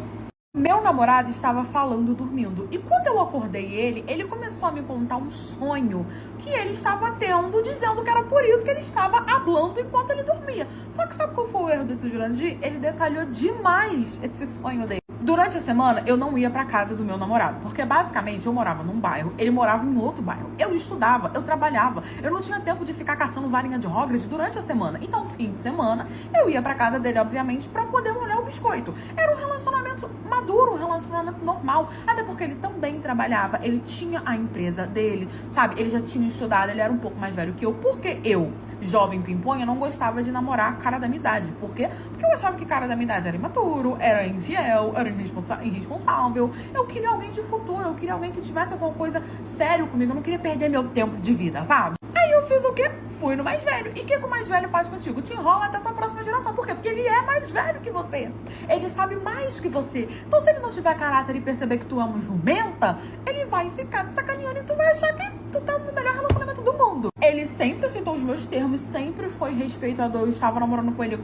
Meu namorado estava falando, dormindo. E quando eu acordei ele começou a me contar um sonho que ele estava tendo, dizendo que era por isso que ele estava hablando enquanto ele dormia. Só que sabe qual foi o erro desse Jurandir? Ele detalhou demais esse sonho dele. Durante a semana, eu não ia pra casa do meu namorado, porque basicamente eu morava num bairro, ele morava em outro bairro. Eu estudava, eu trabalhava, eu não tinha tempo de ficar caçando varinha de Hogwarts durante a semana. Então, fim de semana, eu ia pra casa dele, obviamente, pra poder molhar o biscoito. Era um relacionamento maduro, um relacionamento normal, até porque ele também trabalhava, ele tinha a empresa dele, sabe? Ele já tinha estudado, ele era um pouco mais velho que eu, porque eu, jovem pimpolha, não gostava de namorar cara da minha idade. Por quê? Porque eu achava que cara da minha idade era imaturo, era infiel, era irresponsável. Eu queria alguém de futuro, eu queria alguém que tivesse alguma coisa sério comigo, eu não queria perder meu tempo de vida, sabe? Aí eu fiz o quê? Fui no mais velho. E o que o mais velho faz contigo? Te enrola até a tua próxima geração. Por quê? Porque ele é mais velho que você. Ele sabe mais que você. Então, se ele não tiver caráter e perceber que tu é uma jumenta, ele vai ficar te sacaneando e tu vai achar que tu tá no melhor relacionamento do mundo. Ele sempre aceitou os meus termos, sempre foi respeitador. Eu estava namorando com ele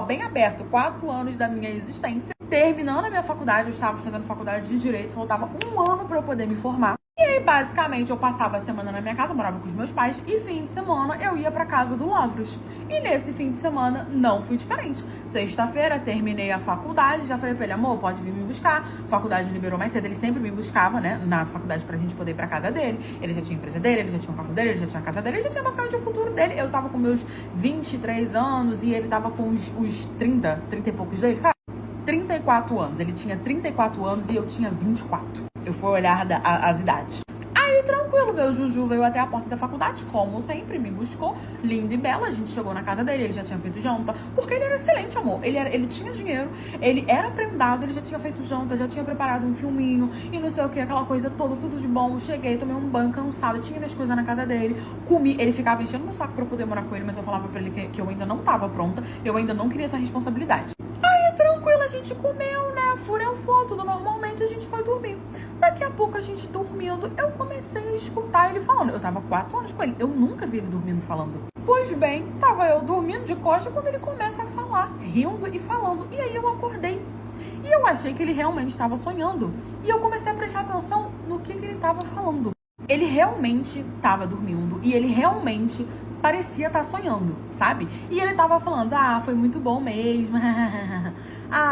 bem aberto, 4 anos da minha existência. Terminando a minha faculdade, eu estava fazendo faculdade de Direito, faltava 1 ano pra eu poder me formar. E aí, basicamente, eu passava a semana na minha casa, morava com os meus pais, e fim de semana eu ia pra casa do Lavros. E nesse fim de semana não fui diferente. Sexta-feira terminei a faculdade, já falei pra ele, amor, pode vir me buscar. A faculdade liberou mais cedo, ele sempre me buscava, né, na faculdade pra gente poder ir pra casa dele. Ele já tinha a empresa dele, ele já tinha o carro dele, ele já tinha a casa dele, ele já tinha basicamente o futuro dele. Eu tava com meus 23 anos e ele tava com os 30 e poucos dele, sabe? 34 anos. Ele tinha 34 anos e eu tinha 24. Eu fui olhar as idades. Aí, tranquilo, meu Juju veio até a porta da faculdade, como sempre, me buscou, lindo e belo. A gente chegou na casa dele, ele já tinha feito janta, porque ele era excelente, amor. Ele tinha dinheiro, ele era prendado, ele já tinha feito janta, já tinha preparado um filminho e não sei o que, aquela coisa toda, tudo de bom. Cheguei, tomei um banho cansada, tinha minhas coisas na casa dele, comi. Ele ficava enchendo meu saco pra eu poder morar com ele, mas eu falava pra ele que eu ainda não tava pronta, eu ainda não queria essa responsabilidade. Aí, tranquilo, a gente comeu, né? Furou, tudo normalmente, a gente foi dormir. Daqui a pouco, a gente dormindo, eu comecei a escutar ele falando. Eu tava 4 anos com ele, eu nunca vi ele dormindo falando. Pois bem, tava eu dormindo de costas quando ele começa a falar, rindo e falando. E aí eu acordei. E eu achei que ele realmente estava sonhando. E eu comecei a prestar atenção no que ele estava falando. Ele realmente estava dormindo e ele realmente parecia estar sonhando, sabe? E ele tava falando, foi muito bom mesmo.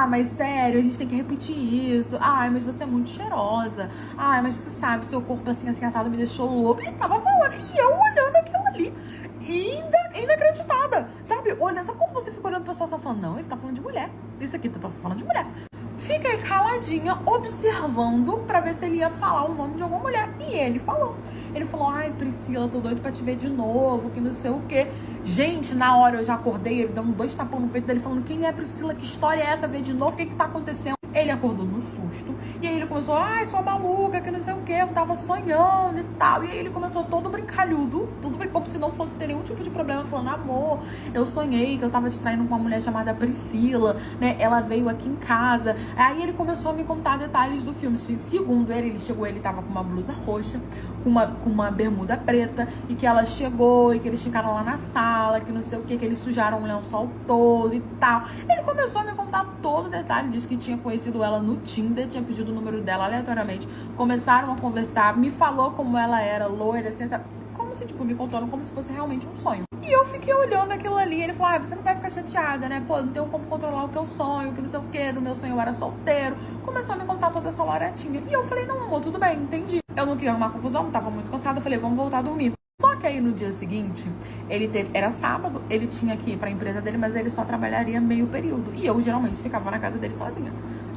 Mas sério, a gente tem que repetir isso. Mas você é muito cheirosa. Mas você sabe, seu corpo assim assado me deixou louco. Ele tava falando, e eu olhando aquilo ali. Inacreditada, sabe? Olha, sabe quando você fica olhando pra pessoa falando, não, ele tá falando de mulher. Isso aqui tá falando de mulher. Fiquei caladinha, observando pra ver se ele ia falar o nome de alguma mulher. E ele falou. Ele falou, Priscila, tô doido pra te ver de novo, que não sei o quê. Gente, na hora eu já acordei, ele dando 2 tapões no peito dele, falando, quem é Priscila? Que história é essa? Ver de novo, o que tá acontecendo? Ele acordou no susto. E aí ele começou, sou maluca, que não sei o quê, eu tava sonhando e tal. E aí ele começou todo brincalhudo, como se não fosse ter nenhum tipo de problema, falando, amor, eu sonhei que eu tava distraindo com uma mulher chamada Priscila, né? Ela veio aqui em casa. Aí ele começou a me contar detalhes do filme. Segundo ele chegou, ele tava com uma blusa roxa, com uma bermuda preta, e que ela chegou, e que eles ficaram lá na sala, que não sei o que eles sujaram o lençol todo e tal. Ele começou a me contar todo o detalhe, disse que tinha conhecido ela no Tinder, tinha pedido o número dela aleatoriamente, começaram a conversar, me falou como ela era loira, assim, sabe? Como se, me contando como se fosse realmente um sonho. E eu fiquei olhando aquilo ali, ele falou, você não vai ficar chateada, né? Pô, não tenho como controlar o que eu sonho, que não sei o que, no meu sonho eu era solteiro. Começou a me contar toda essa loretinha. E eu falei, não, amor, tudo bem, entendi. Eu não queria arrumar confusão, tava muito cansada, eu falei, vamos voltar a dormir. Só que aí no dia seguinte, era sábado, ele tinha que ir pra empresa dele, mas ele só trabalharia meio período. E eu geralmente ficava na casa dele sozinha.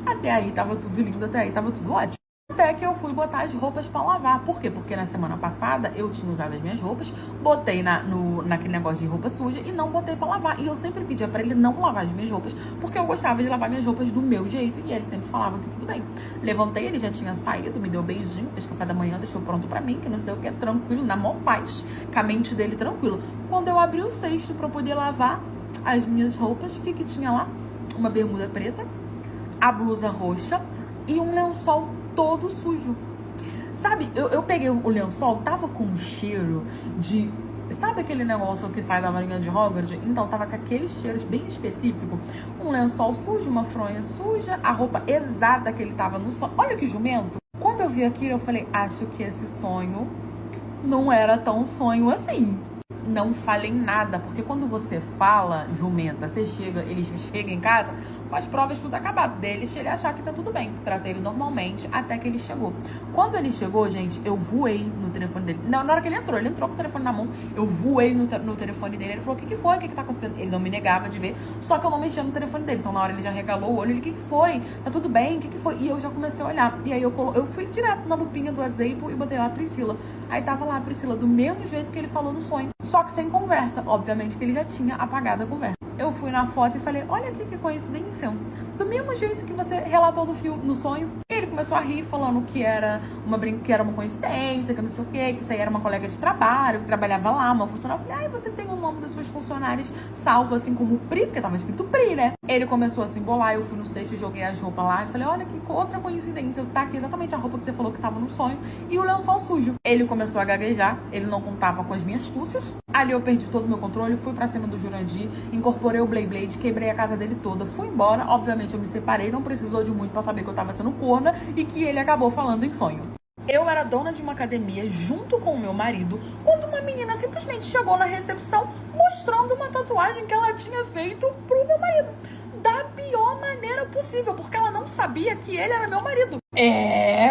Até aí tava tudo lindo, até aí tava tudo ótimo. Até que eu fui botar as roupas pra lavar. Por quê? Porque na semana passada eu tinha usado as minhas roupas, botei naquele negócio de roupa suja e não botei pra lavar. E eu sempre pedia pra ele não lavar as minhas roupas, porque eu gostava de lavar minhas roupas do meu jeito. E ele sempre falava que tudo bem. Levantei, ele já tinha saído, me deu um beijinho, fez café da manhã, deixou pronto pra mim, que não sei o que, tranquilo, na maior paz, com a mente dele tranquilo. Quando eu abri o cesto pra poder lavar as minhas roupas, o que tinha lá? Uma bermuda preta, a blusa roxa e um lençol todo sujo. Sabe, eu peguei o lençol, tava com um cheiro de... Sabe aquele negócio que sai da varinha de Hogwarts? Então, tava com aquele cheiro bem específico. Um lençol sujo, uma fronha suja, a roupa exata que ele tava no sonho. Olha que jumento. Quando eu vi aquilo, eu falei, acho que esse sonho não era tão sonho assim. Não falei nada, porque quando você fala, jumenta, ele chega em casa com as provas tudo acabado dele, se ele achar que tá tudo bem, trata ele normalmente até que ele chegou. Quando ele chegou, gente, eu voei no telefone dele. Na hora que ele entrou com o telefone na mão, eu voei no telefone dele. Ele falou, o que foi? O que tá acontecendo? Ele não me negava de ver, só que eu não mexia no telefone dele. Então na hora ele já regalou o olho, ele, o que foi? Tá tudo bem? O que foi? E eu já comecei a olhar. E aí eu fui direto na lupinha do WhatsApp e botei lá Priscila. Aí tava lá a Priscila, do mesmo jeito que ele falou no sonho. Só que sem conversa. Obviamente que ele já tinha apagado a conversa. Eu fui na foto e falei, olha aqui que coincidência. Do mesmo jeito que você relatou no sonho. Ele começou a rir, falando que era uma coincidência, que não sei o quê, que isso aí era uma colega de trabalho, que trabalhava lá, uma funcionária. Eu falei, você tem o nome das suas funcionárias salvo assim como Pri, porque tava escrito Pri, né? Ele começou a se embolar, eu fui no cesto, joguei as roupas lá e falei, olha que outra coincidência, tá aqui exatamente a roupa que você falou que tava no sonho e o lençol sujo. Ele começou a gaguejar, ele não contava com as minhas astúcias. Ali eu perdi todo o meu controle, fui pra cima do Jurandir, incorporei o Blade, quebrei a casa dele toda, fui embora. Obviamente eu me separei, não precisou de muito pra saber que eu tava sendo corna e que ele acabou falando em sonho. Eu era dona de uma academia junto com o meu marido, quando uma menina simplesmente chegou na recepção mostrando uma tatuagem que ela tinha feito pro meu marido. Da pior maneira possível, porque ela não sabia que ele era meu marido.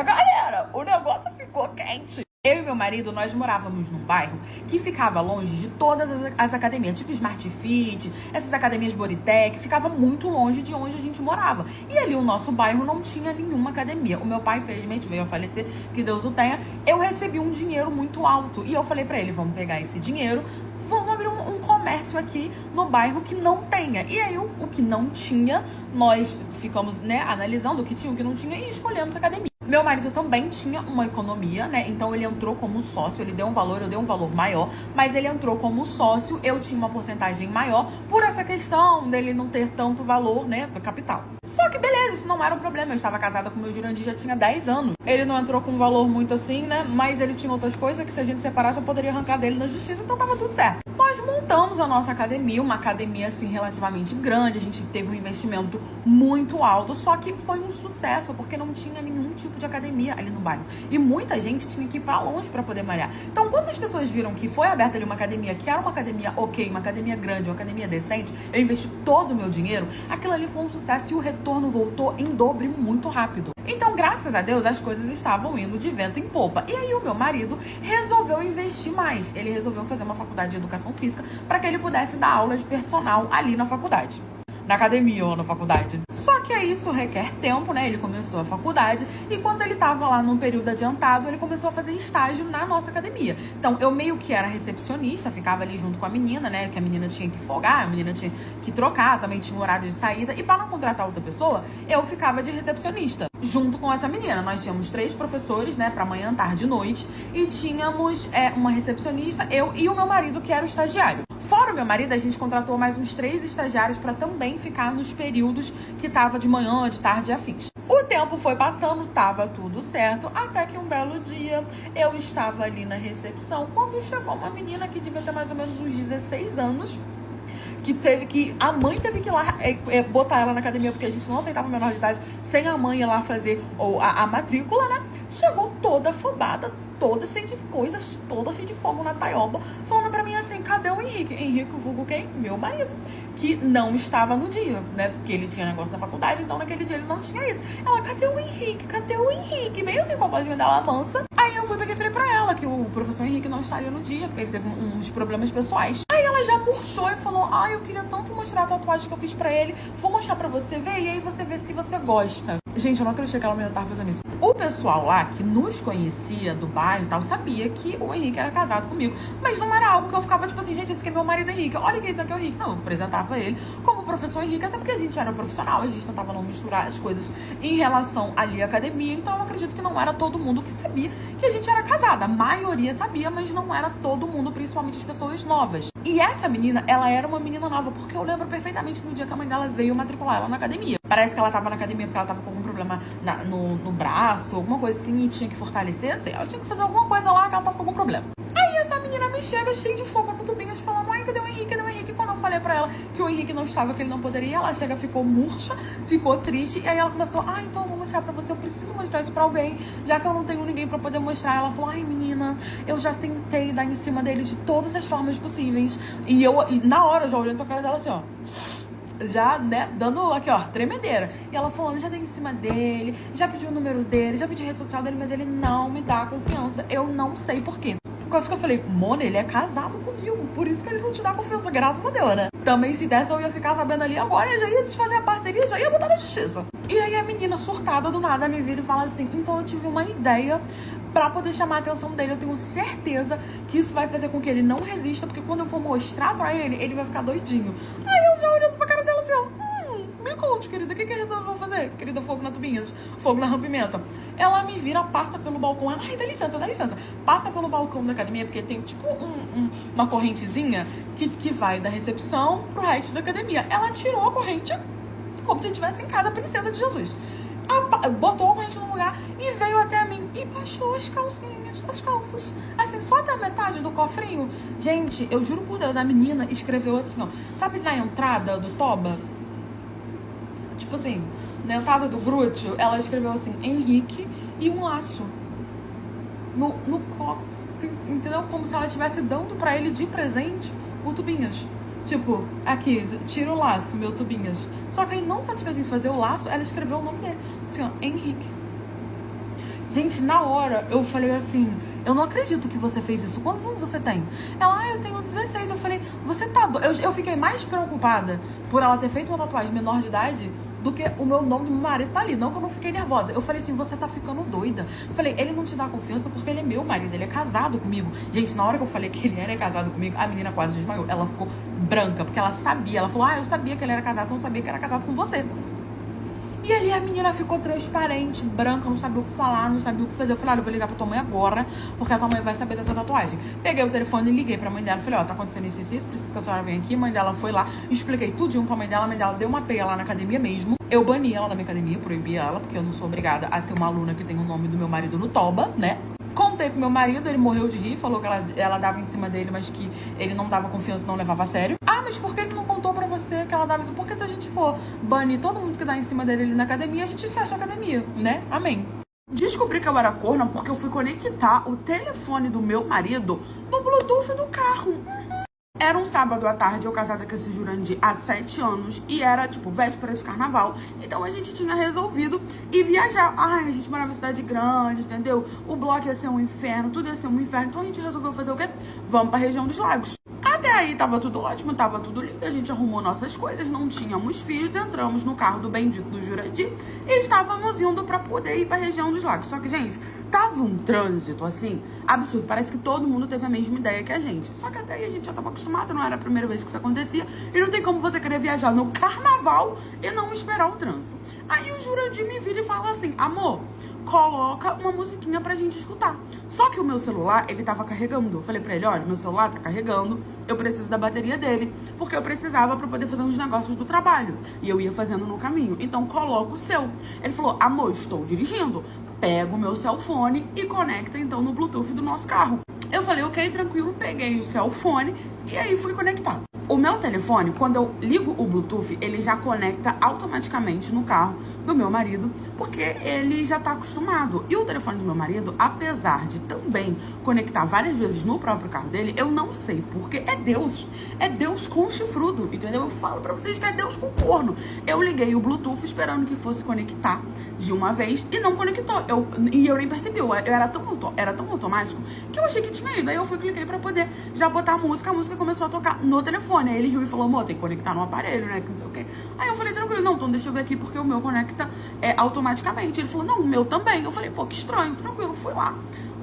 Galera, o negócio ficou quente. Eu e meu marido, nós morávamos num bairro que ficava longe de todas as academias, tipo Smart Fit, essas academias Bodytech, ficava muito longe de onde a gente morava. E ali o nosso bairro não tinha nenhuma academia. O meu pai, infelizmente, veio a falecer, que Deus o tenha. Eu recebi um dinheiro muito alto e eu falei pra ele, vamos pegar esse dinheiro, vamos abrir um comércio aqui no bairro que não tenha. E aí, o que não tinha, nós ficamos, analisando o que tinha, o que não tinha e escolhemos a academia. Meu marido também tinha uma economia, então ele entrou como sócio, ele deu um valor, eu dei um valor maior, mas ele entrou como sócio, eu tinha uma porcentagem maior por essa questão dele não ter tanto valor, do capital. Só que beleza, isso não era um problema, eu estava casada com o meu Jurandir já tinha 10 anos. Ele não entrou com um valor muito assim, mas ele tinha outras coisas que se a gente separasse eu poderia arrancar dele na justiça, então tava tudo certo. Nós montamos a nossa academia, uma academia assim relativamente grande, a gente teve um investimento muito alto, só que foi um sucesso, porque não tinha nenhum tipo de academia ali no bairro. E muita gente tinha que ir pra longe pra poder malhar. Então, quando as pessoas viram que foi aberta ali uma academia, que era uma academia ok, uma academia grande, uma academia decente, eu investi todo o meu dinheiro, aquilo ali foi um sucesso e o retorno voltou em dobro e muito rápido. Então, graças a Deus, as coisas estavam indo de vento em popa. E aí o meu marido resolveu investir mais. Ele resolveu fazer uma faculdade de educação física para que ele pudesse dar aula de personal ali na faculdade. Na academia ou na faculdade. Só que aí isso requer tempo, Ele começou a faculdade e quando ele tava lá num período adiantado, ele começou a fazer estágio na nossa academia. Então, eu meio que era recepcionista, ficava ali junto com a menina, que a menina tinha que folgar, a menina tinha que trocar, também tinha um horário de saída. E para não contratar outra pessoa, eu ficava de recepcionista, junto com essa menina. Nós tínhamos 3 professores, para manhã, tarde e noite. E tínhamos uma recepcionista, eu e o meu marido, que era o estagiário. Fora o meu marido, a gente contratou mais uns 3 estagiários para também ficar nos períodos que tava de manhã, de tarde e afins. O tempo foi passando, tava tudo certo, até que um belo dia eu estava ali na recepção, quando chegou uma menina que devia ter mais ou menos uns 16 anos, a mãe teve que ir lá botar ela na academia, porque a gente não aceitava menor de idade sem a mãe ir lá fazer a matrícula, Chegou toda afobada, toda cheia de coisas, toda cheia de fogo na taioba, falando pra mim assim, cadê o Henrique? Henrique, o vulgo quem? Meu marido. Que não estava no dia, Porque ele tinha negócio na faculdade, então naquele dia ele não tinha ido. Ela, cadê o Henrique? Cadê o Henrique? Meio assim com a vozinha dela mansa. Aí eu fui e falei pra ela que o professor Henrique não estaria no dia, porque ele teve uns problemas pessoais. Aí ela já murchou e falou, eu queria tanto mostrar a tatuagem que eu fiz pra ele, vou mostrar pra você ver, e aí você vê se você gosta. Gente, eu não acreditei que ela me tava fazendo isso. O pessoal lá, que nos conhecia do bairro e tal, sabia que o Henrique era casado comigo, mas não era algo que eu ficava tipo assim, gente, esse aqui é meu marido Henrique, olha que esse aqui é o Henrique. Não, eu apresentava ele como professor Henrique, até porque a gente era profissional, a gente tentava não misturar as coisas em relação ali à academia, então eu acredito que não era todo mundo que sabia que a gente era casada. A maioria sabia, mas não era todo mundo, principalmente as pessoas novas. E essa menina, ela era uma menina nova, porque eu lembro perfeitamente no dia que a mãe dela veio matricular ela na academia. Parece que ela tava na academia porque ela tava com algum problema no braço, alguma coisa assim, e tinha que fortalecer, sei, ela tinha que fazer alguma coisa lá que ela tava com algum problema. Aí essa menina me chega cheia de fogo no tubinhas, falando, cadê o Henrique, cadê o Henrique? Quando eu falei pra ela que o Henrique não estava, que ele não poderia, ela chega, ficou murcha, ficou triste, e aí ela começou, então eu vou mostrar pra você, eu preciso mostrar isso pra alguém, já que eu não tenho ninguém pra poder mostrar. Ela falou, menina, eu já tentei dar em cima dele de todas as formas possíveis, e na hora, eu já olhando pra cara dela assim, já, dando aqui, tremedeira. E ela falando, já dei em cima dele, já pedi o número dele, já pedi a rede social dele, mas ele não me dá confiança. Eu não sei por quê. Por causa que eu falei, Mona, ele é casado comigo, por isso que ele não te dá confiança, graças a Deus, Também se desse, eu ia ficar sabendo ali agora, eu já ia desfazer a parceria, já ia botar na justiça. E aí a menina surtada do nada me vira e fala assim, então eu tive uma ideia pra poder chamar a atenção dele, eu tenho certeza que isso vai fazer com que ele não resista, porque quando eu for mostrar pra ele, ele vai ficar doidinho. Aí eu já olhando pra cara dela assim, me conte, querida, o que ele resolveu fazer? Querida, fogo na tubinhas, fogo na rampimenta. Ela me vira, passa pelo balcão, ela, dá licença, passa pelo balcão da academia, porque tem tipo uma correntezinha que vai da recepção pro resto da academia. Ela tirou a corrente como se estivesse em casa, a princesa de Jesus. Botou a corrente no lugar e veio até mim e baixou as calcinhas, as calças, assim, só até a metade do cofrinho. Gente, eu juro por Deus, a menina escreveu assim, sabe na entrada do toba? Tipo assim, na entrada do glúteo, ela escreveu assim, Henrique e um laço. no cox, entendeu? Como se ela estivesse dando pra ele de presente o Tubinhas. Tipo, aqui, tira o laço, meu Tubinhas. Só que aí, não satisfeita em fazer o laço, ela escreveu o nome dele. Assim, ó, Henrique. Gente, na hora, eu falei assim, eu não acredito que você fez isso. Quantos anos você tem? Ela, eu tenho 16. Eu falei, você tá doido? Eu fiquei mais preocupada por ela ter feito uma tatuagem menor de idade do que o meu nome do meu marido tá ali. Não que eu não fiquei nervosa. Eu falei assim, você tá ficando doida. Eu falei, ele não te dá confiança porque ele é meu marido, ele é casado comigo. Gente, na hora que eu falei que ele era casado comigo, a menina quase desmaiou. Ela ficou branca, porque ela sabia. Ela falou, eu sabia que ele era casado, não sabia que era casado com você. E ali a menina ficou transparente, branca, não sabia o que falar, não sabia o que fazer. Eu falei, eu vou ligar pra tua mãe agora, porque a tua mãe vai saber dessa tatuagem. Peguei o telefone e liguei pra mãe dela. Falei, tá acontecendo isso, preciso que a senhora venha aqui. A mãe dela foi lá, expliquei tudinho pra mãe dela. A mãe dela deu uma peia lá na academia mesmo. Eu bani ela da minha academia, proibi ela, porque eu não sou obrigada a ter uma aluna que tem o nome do meu marido no toba, né? Contei pro meu marido, ele morreu de rir, falou que ela dava em cima dele, mas que ele não dava confiança, não levava a sério. Mas por que ele não contou pra você que ela dava isso? Porque se a gente for banir todo mundo que dá em cima dele ali na academia, a gente fecha a academia, né? Amém. Descobri que eu era corna porque eu fui conectar o telefone do meu marido no Bluetooth do carro. Era um sábado à tarde, eu casada com esse Jurandir há 7 anos e era, tipo, véspera de carnaval. Então a gente tinha resolvido ir viajar. A gente morava em cidade grande, entendeu? O bloco ia ser um inferno, tudo ia ser um inferno. Então a gente resolveu fazer o quê? Vamos pra região dos lagos. Até aí tava tudo ótimo, tava tudo lindo. A gente arrumou nossas coisas, não tínhamos filhos. Entramos no carro do bendito do Jurandir e estávamos indo pra poder ir pra região dos lagos. Só que, gente, tava um trânsito, assim, absurdo. Parece que todo mundo teve a mesma ideia que a gente. Só que até aí a gente já tava acostumado, não era a primeira vez que isso acontecia. E não tem como você querer viajar no carnaval e não esperar o trânsito. Aí o Jurandir me vira e fala assim, amor, coloca uma musiquinha pra gente escutar. Só que o meu celular, ele tava carregando. Eu falei pra ele, olha, meu celular tá carregando, eu preciso da bateria dele, porque eu precisava pra poder fazer uns negócios do trabalho. E eu ia fazendo no caminho. Então, coloca o seu. Ele falou, amor, estou dirigindo. Pega o meu cellphone e conecta, então, no Bluetooth do nosso carro. Eu falei, ok, tranquilo, peguei o cellphone e aí fui conectar. O meu telefone, quando eu ligo o Bluetooth, ele já conecta automaticamente no carro do meu marido, porque ele já tá acostumado. E o telefone do meu marido, apesar de também conectar várias vezes no próprio carro dele, eu não sei, porque é Deus com chifrudo, entendeu? Eu falo pra vocês que é Deus com corno. Eu liguei o Bluetooth esperando que fosse conectar de uma vez e não conectou. E eu nem percebi, era tão automático que eu achei que tinha ido. Aí eu cliquei pra poder já botar a música começou a tocar no telefone. Aí ele riu e falou, amor, tem que conectar no aparelho, né, que não sei o quê. Aí eu falei, tranquilo, não, então deixa eu ver aqui, porque o meu conecta automaticamente. Ele falou, não, o meu também. Eu falei, pô, que estranho, tranquilo, fui lá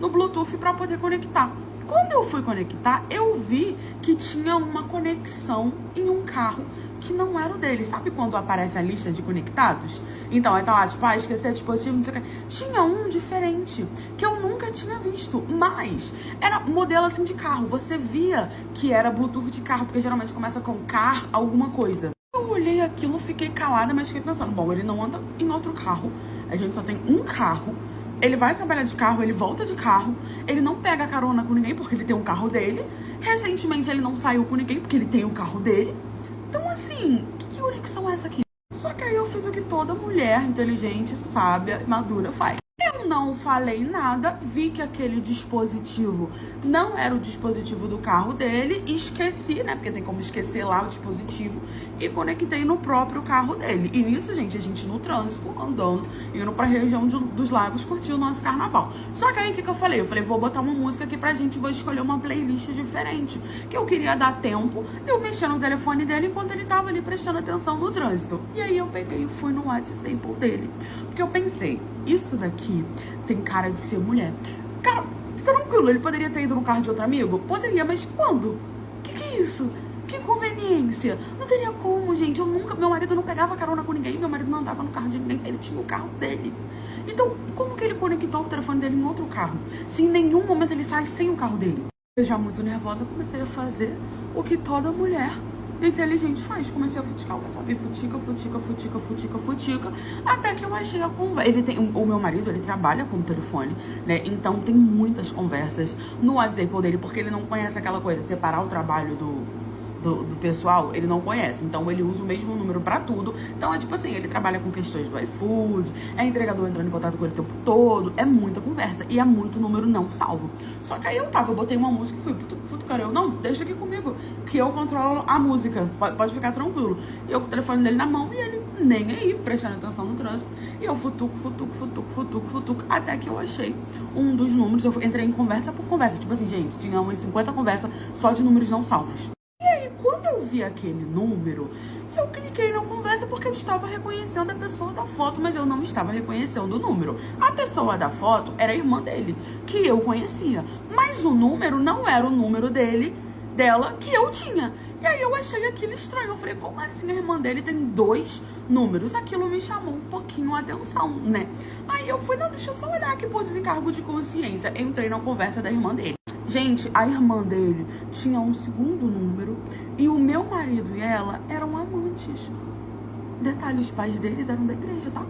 no Bluetooth pra poder conectar. Quando eu fui conectar, eu vi que tinha uma conexão em um carro que não era o dele. Sabe quando aparece a lista de conectados? Então, aí tá lá, tipo, esqueci o dispositivo, não sei o que. Tinha um diferente, que eu nunca tinha visto, mas era modelo assim de carro. Você via que era Bluetooth de carro, porque geralmente começa com car alguma coisa. Eu olhei aquilo, fiquei calada, mas fiquei pensando, bom, ele não anda em outro carro, a gente só tem um carro. Ele vai trabalhar de carro, ele volta de carro, ele não pega carona com ninguém porque ele tem um carro dele. Recentemente ele não saiu com ninguém porque ele tem o carro dele. Então, assim, que conexão é essa aqui? Só que aí eu fiz o que toda mulher inteligente, sábia e madura faz. Eu não falei nada, vi que aquele dispositivo não era o dispositivo do carro dele, esqueci, né, porque tem como esquecer lá o dispositivo, e conectei no próprio carro dele. E nisso, gente, a gente no trânsito, andando, indo pra região dos lagos, curtir o nosso carnaval. Só que aí, o que eu falei? Eu falei, vou botar uma música aqui pra gente, vou escolher uma playlist diferente, que eu queria dar tempo de eu mexer no telefone dele enquanto ele tava ali prestando atenção no trânsito. E aí eu peguei e fui no WhatsApp dele, porque eu pensei, isso daqui tem cara de ser mulher. Cara, tranquilo, ele poderia ter ido no carro de outro amigo? Poderia, mas quando? Que é isso? Que conveniência. Não teria como, gente. Meu marido não pegava carona com ninguém, meu marido não andava no carro de ninguém, ele tinha o carro dele. Então, como que ele conectou o telefone dele em outro carro? Se em nenhum momento ele sai sem o carro dele? Eu já muito nervosa, comecei a fazer o que toda mulher inteligente faz. Comecei a futicar o WhatsApp, futica, até que eu achei a conversa. O meu marido, ele trabalha com o telefone, né? Então tem muitas conversas no WhatsApp dele, porque ele não conhece aquela coisa, separar o trabalho do pessoal, ele não conhece. Então ele usa o mesmo número pra tudo. Então é tipo assim, ele trabalha com questões do iFood, é entregador entrando em contato com ele o tempo todo, é muita conversa e é muito número não salvo. Só que aí eu botei uma música e fui futucar. Eu, não, deixa aqui comigo, que eu controlo a música, pode ficar tranquilo. E eu com o telefone dele na mão e ele nem aí, prestando atenção no trânsito. E eu futuco, até que eu achei um dos números. Eu entrei em conversa por conversa. Tipo assim, gente, tinha umas 50 conversas só de números não salvos. E aí, quando eu vi aquele número, eu cliquei na conversa porque eu estava reconhecendo a pessoa da foto, mas eu não estava reconhecendo o número. A pessoa da foto era a irmã dele, que eu conhecia. Mas o número não era o número dela, que eu tinha. E aí eu achei aquilo estranho. Eu falei, como assim a irmã dele tem 2 números? Aquilo me chamou um pouquinho a atenção, né? Aí eu fui, não, deixa eu só olhar aqui por desencargo de consciência. Entrei na conversa da irmã dele. Gente, a irmã dele tinha um segundo número e o meu marido e ela eram amantes. Detalhe, os pais deles eram da igreja, tá?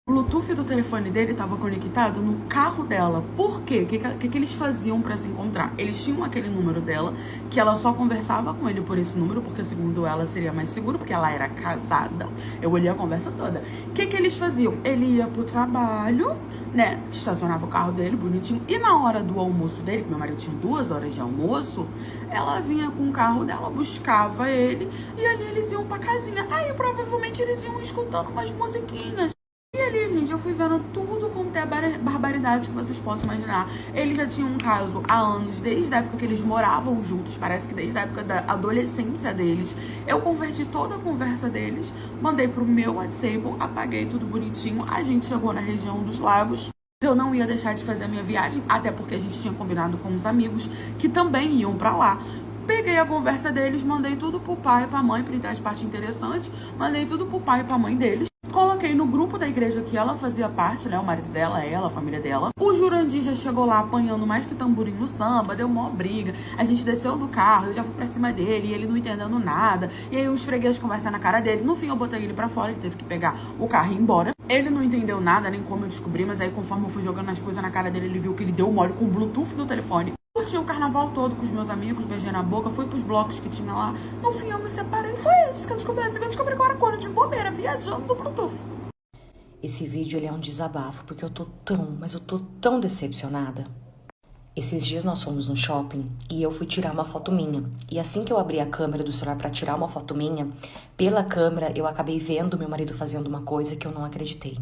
O Bluetooth do telefone dele estava conectado no carro dela. Por quê? O que eles faziam para se encontrar? Eles tinham aquele número dela, que ela só conversava com ele por esse número, porque segundo ela seria mais seguro, porque ela era casada. Eu olhei a conversa toda. O que eles faziam? Ele ia pro trabalho, né? Estacionava o carro dele, bonitinho. E na hora do almoço dele, que meu marido tinha 2 horas de almoço, ela vinha com o carro dela, buscava ele, e ali eles iam pra casinha. Aí provavelmente eles iam escutando umas musiquinhas. E ali, gente, eu fui vendo tudo quanto é barbaridade que vocês possam imaginar. Eles já tinham um caso há anos, desde a época que eles moravam juntos, parece que desde a época da adolescência deles. Eu converti toda a conversa deles, mandei pro meu WhatsApp, apaguei tudo bonitinho. A gente chegou na região dos lagos. Eu não ia deixar de fazer a minha viagem, até porque a gente tinha combinado com os amigos que também iam pra lá. Peguei a conversa deles, mandei tudo pro pai e pra mãe, printei as partes interessantes, mandei tudo pro pai e pra mãe deles. Coloquei no grupo da igreja que ela fazia parte, né? O marido dela, ela, a família dela. O Jurandir já chegou lá apanhando mais que tamborim no samba, deu uma briga. A gente desceu do carro, eu já fui pra cima dele, e ele não entendendo nada. E aí eu esfreguei as conversas na cara dele. No fim eu botei ele pra fora, ele teve que pegar o carro e ir embora. Ele não entendeu nada, nem como eu descobri, mas aí conforme eu fui jogando as coisas na cara dele, ele viu que ele deu mole com o Bluetooth do telefone. Curti o carnaval todo com os meus amigos, beijei na boca, fui pros blocos que tinha lá. No fim eu me separei, foi isso que eu descobri agora quando de bobeira, viajando no Bluetooth. Esse vídeo ele é um desabafo, porque eu tô tão decepcionada. Esses dias nós fomos no shopping e eu fui tirar uma foto minha. E assim que eu abri a câmera do celular pra tirar uma foto minha, pela câmera eu acabei vendo meu marido fazendo uma coisa que eu não acreditei.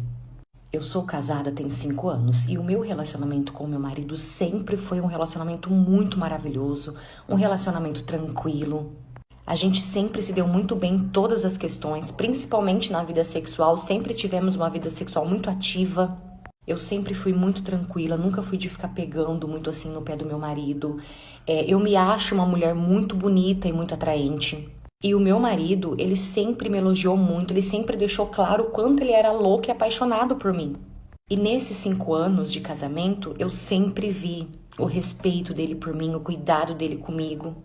Eu sou casada tem 5 anos e o meu relacionamento com o meu marido sempre foi um relacionamento muito maravilhoso, um relacionamento tranquilo. A gente sempre se deu muito bem em todas as questões, principalmente na vida sexual, sempre tivemos uma vida sexual muito ativa. Eu sempre fui muito tranquila, nunca fui de ficar pegando muito assim no pé do meu marido. Eu me acho uma mulher muito bonita e muito atraente. E o meu marido, ele sempre me elogiou muito, ele sempre deixou claro o quanto ele era louco e apaixonado por mim. E nesses 5 anos de casamento, eu sempre vi o respeito dele por mim, o cuidado dele comigo.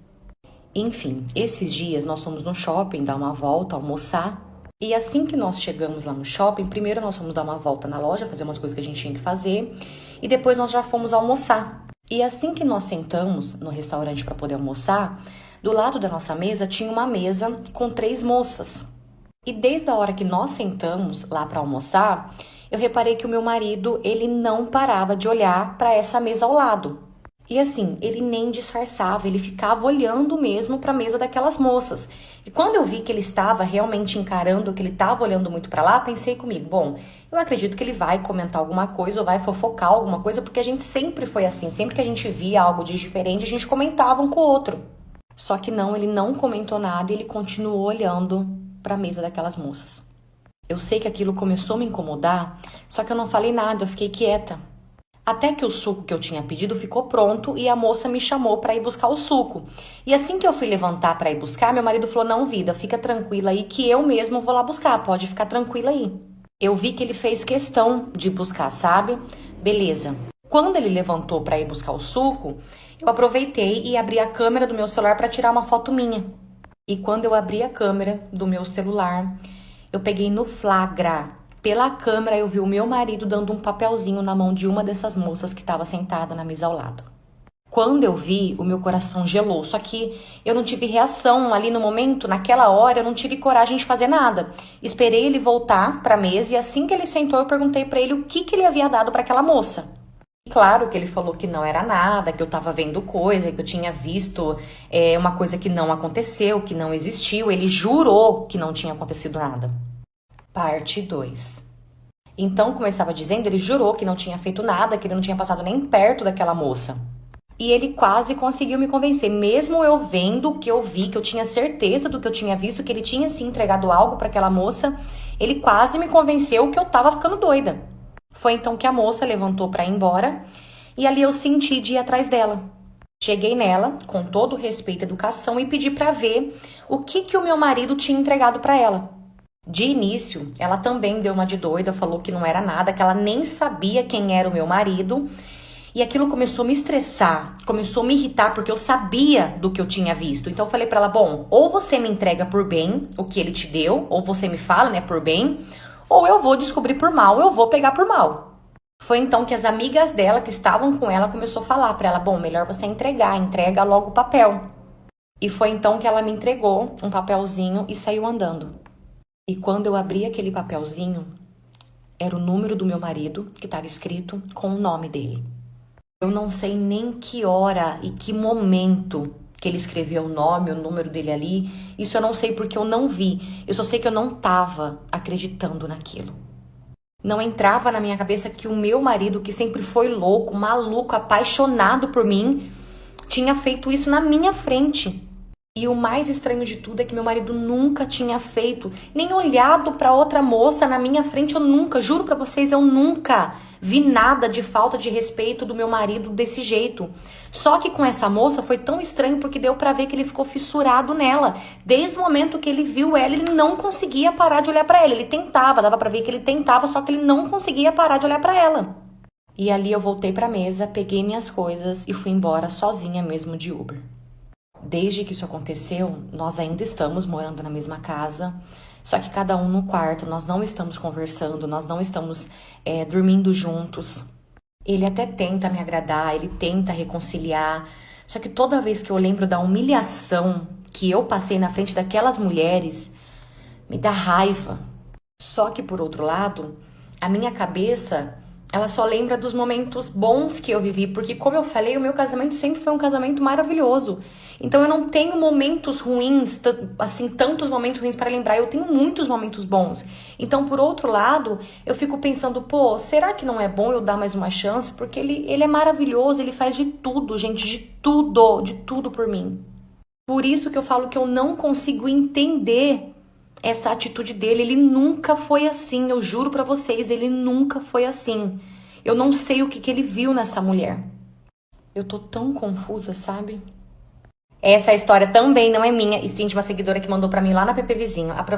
Enfim, esses dias nós fomos no shopping dar uma volta, almoçar. E assim que nós chegamos lá no shopping, primeiro nós fomos dar uma volta na loja, fazer umas coisas que a gente tinha que fazer. E depois nós já fomos almoçar. E assim que nós sentamos no restaurante para poder almoçar, do lado da nossa mesa tinha uma mesa com 3 moças. E desde a hora que nós sentamos lá para almoçar, eu reparei que o meu marido, ele não parava de olhar para essa mesa ao lado. E assim, ele nem disfarçava, ele ficava olhando mesmo para a mesa daquelas moças. E quando eu vi que ele estava realmente encarando, que ele estava olhando muito para lá, pensei comigo, bom, eu acredito que ele vai comentar alguma coisa ou vai fofocar alguma coisa, porque a gente sempre foi assim, sempre que a gente via algo de diferente, a gente comentava um com o outro. Só que não, ele não comentou nada e ele continuou olhando para a mesa daquelas moças. Eu sei que aquilo começou a me incomodar, só que eu não falei nada, eu fiquei quieta. Até que o suco que eu tinha pedido ficou pronto e a moça me chamou para ir buscar o suco. E assim que eu fui levantar para ir buscar, meu marido falou, não, vida, fica tranquila aí que eu mesmo vou lá buscar, pode ficar tranquila aí. Eu vi que ele fez questão de buscar, sabe? Beleza. Quando ele levantou para ir buscar o suco, eu aproveitei e abri a câmera do meu celular para tirar uma foto minha. E quando eu abri a câmera do meu celular, eu peguei no flagra. Pela câmera eu vi o meu marido dando um papelzinho na mão de uma dessas moças que estava sentada na mesa ao lado. Quando eu vi, o meu coração gelou. Só que eu não tive reação ali no momento, naquela hora, eu não tive coragem de fazer nada. Esperei ele voltar pra mesa e assim que ele sentou, eu perguntei pra ele o que ele havia dado pra aquela moça. E claro que ele falou que não era nada, que eu tava vendo coisa, que eu tinha visto uma coisa que não aconteceu, que não existiu. Ele jurou que não tinha acontecido nada. Parte 2. Então, como eu estava dizendo, ele jurou que não tinha feito nada, que ele não tinha passado nem perto daquela moça. E ele quase conseguiu me convencer, mesmo eu vendo o que eu vi, que eu tinha certeza do que eu tinha visto, que ele tinha sim entregado algo para aquela moça, ele quase me convenceu que eu tava ficando doida. Foi então que a moça levantou para ir embora e ali eu senti de ir atrás dela. Cheguei nela, com todo respeito e educação, e pedi para ver o que o meu marido tinha entregado para ela. De início, ela também deu uma de doida, falou que não era nada, que ela nem sabia quem era o meu marido. E aquilo começou a me estressar, começou a me irritar, porque eu sabia do que eu tinha visto. Então eu falei pra ela, bom, ou você me entrega por bem o que ele te deu, ou você me fala, né, por bem, ou eu vou descobrir por mal, eu vou pegar por mal. Foi então que as amigas dela que estavam com ela começou a falar pra ela, bom, melhor você entrega logo o papel. E foi então que ela me entregou um papelzinho e saiu andando. E quando eu abri aquele papelzinho, era o número do meu marido, que estava escrito com o nome dele. Eu não sei nem que hora e que momento que ele escreveu o nome, o número dele ali. Isso eu não sei porque eu não vi. Eu só sei que eu não estava acreditando naquilo. Não entrava na minha cabeça que o meu marido, que sempre foi louco, maluco, apaixonado por mim, tinha feito isso na minha frente. E o mais estranho de tudo é que meu marido nunca tinha feito, nem olhado para outra moça na minha frente. Eu nunca, juro para vocês, eu nunca vi nada de falta de respeito do meu marido desse jeito. Só que com essa moça foi tão estranho porque deu para ver que ele ficou fissurado nela. Desde o momento que ele viu ela, ele não conseguia parar de olhar para ela. Ele tentava, dava para ver que ele tentava, só que ele não conseguia parar de olhar para ela. E ali eu voltei para a mesa, peguei minhas coisas e fui embora sozinha mesmo de Uber. Desde que isso aconteceu, nós ainda estamos morando na mesma casa, só que cada um no quarto, nós não estamos conversando, nós não estamos dormindo juntos. Ele até tenta me agradar, ele tenta reconciliar, só que toda vez que eu lembro da humilhação que eu passei na frente daquelas mulheres, me dá raiva. Só que, por outro lado, a minha cabeça, ela só lembra dos momentos bons que eu vivi, porque, como eu falei, o meu casamento sempre foi um casamento maravilhoso. Então eu não tenho momentos ruins, assim, tantos momentos ruins para lembrar, eu tenho muitos momentos bons. Então, por outro lado, eu fico pensando, pô, será que não é bom eu dar mais uma chance? Porque ele é maravilhoso, ele faz de tudo, gente, de tudo por mim. Por isso que eu falo que eu não consigo entender essa atitude dele. Ele nunca foi assim, eu juro pra vocês, ele nunca foi assim. Eu não sei o que ele viu nessa mulher. Eu tô tão confusa, sabe? Essa história também não é minha, e sim de uma seguidora que mandou pra mim lá na PP Vizinho.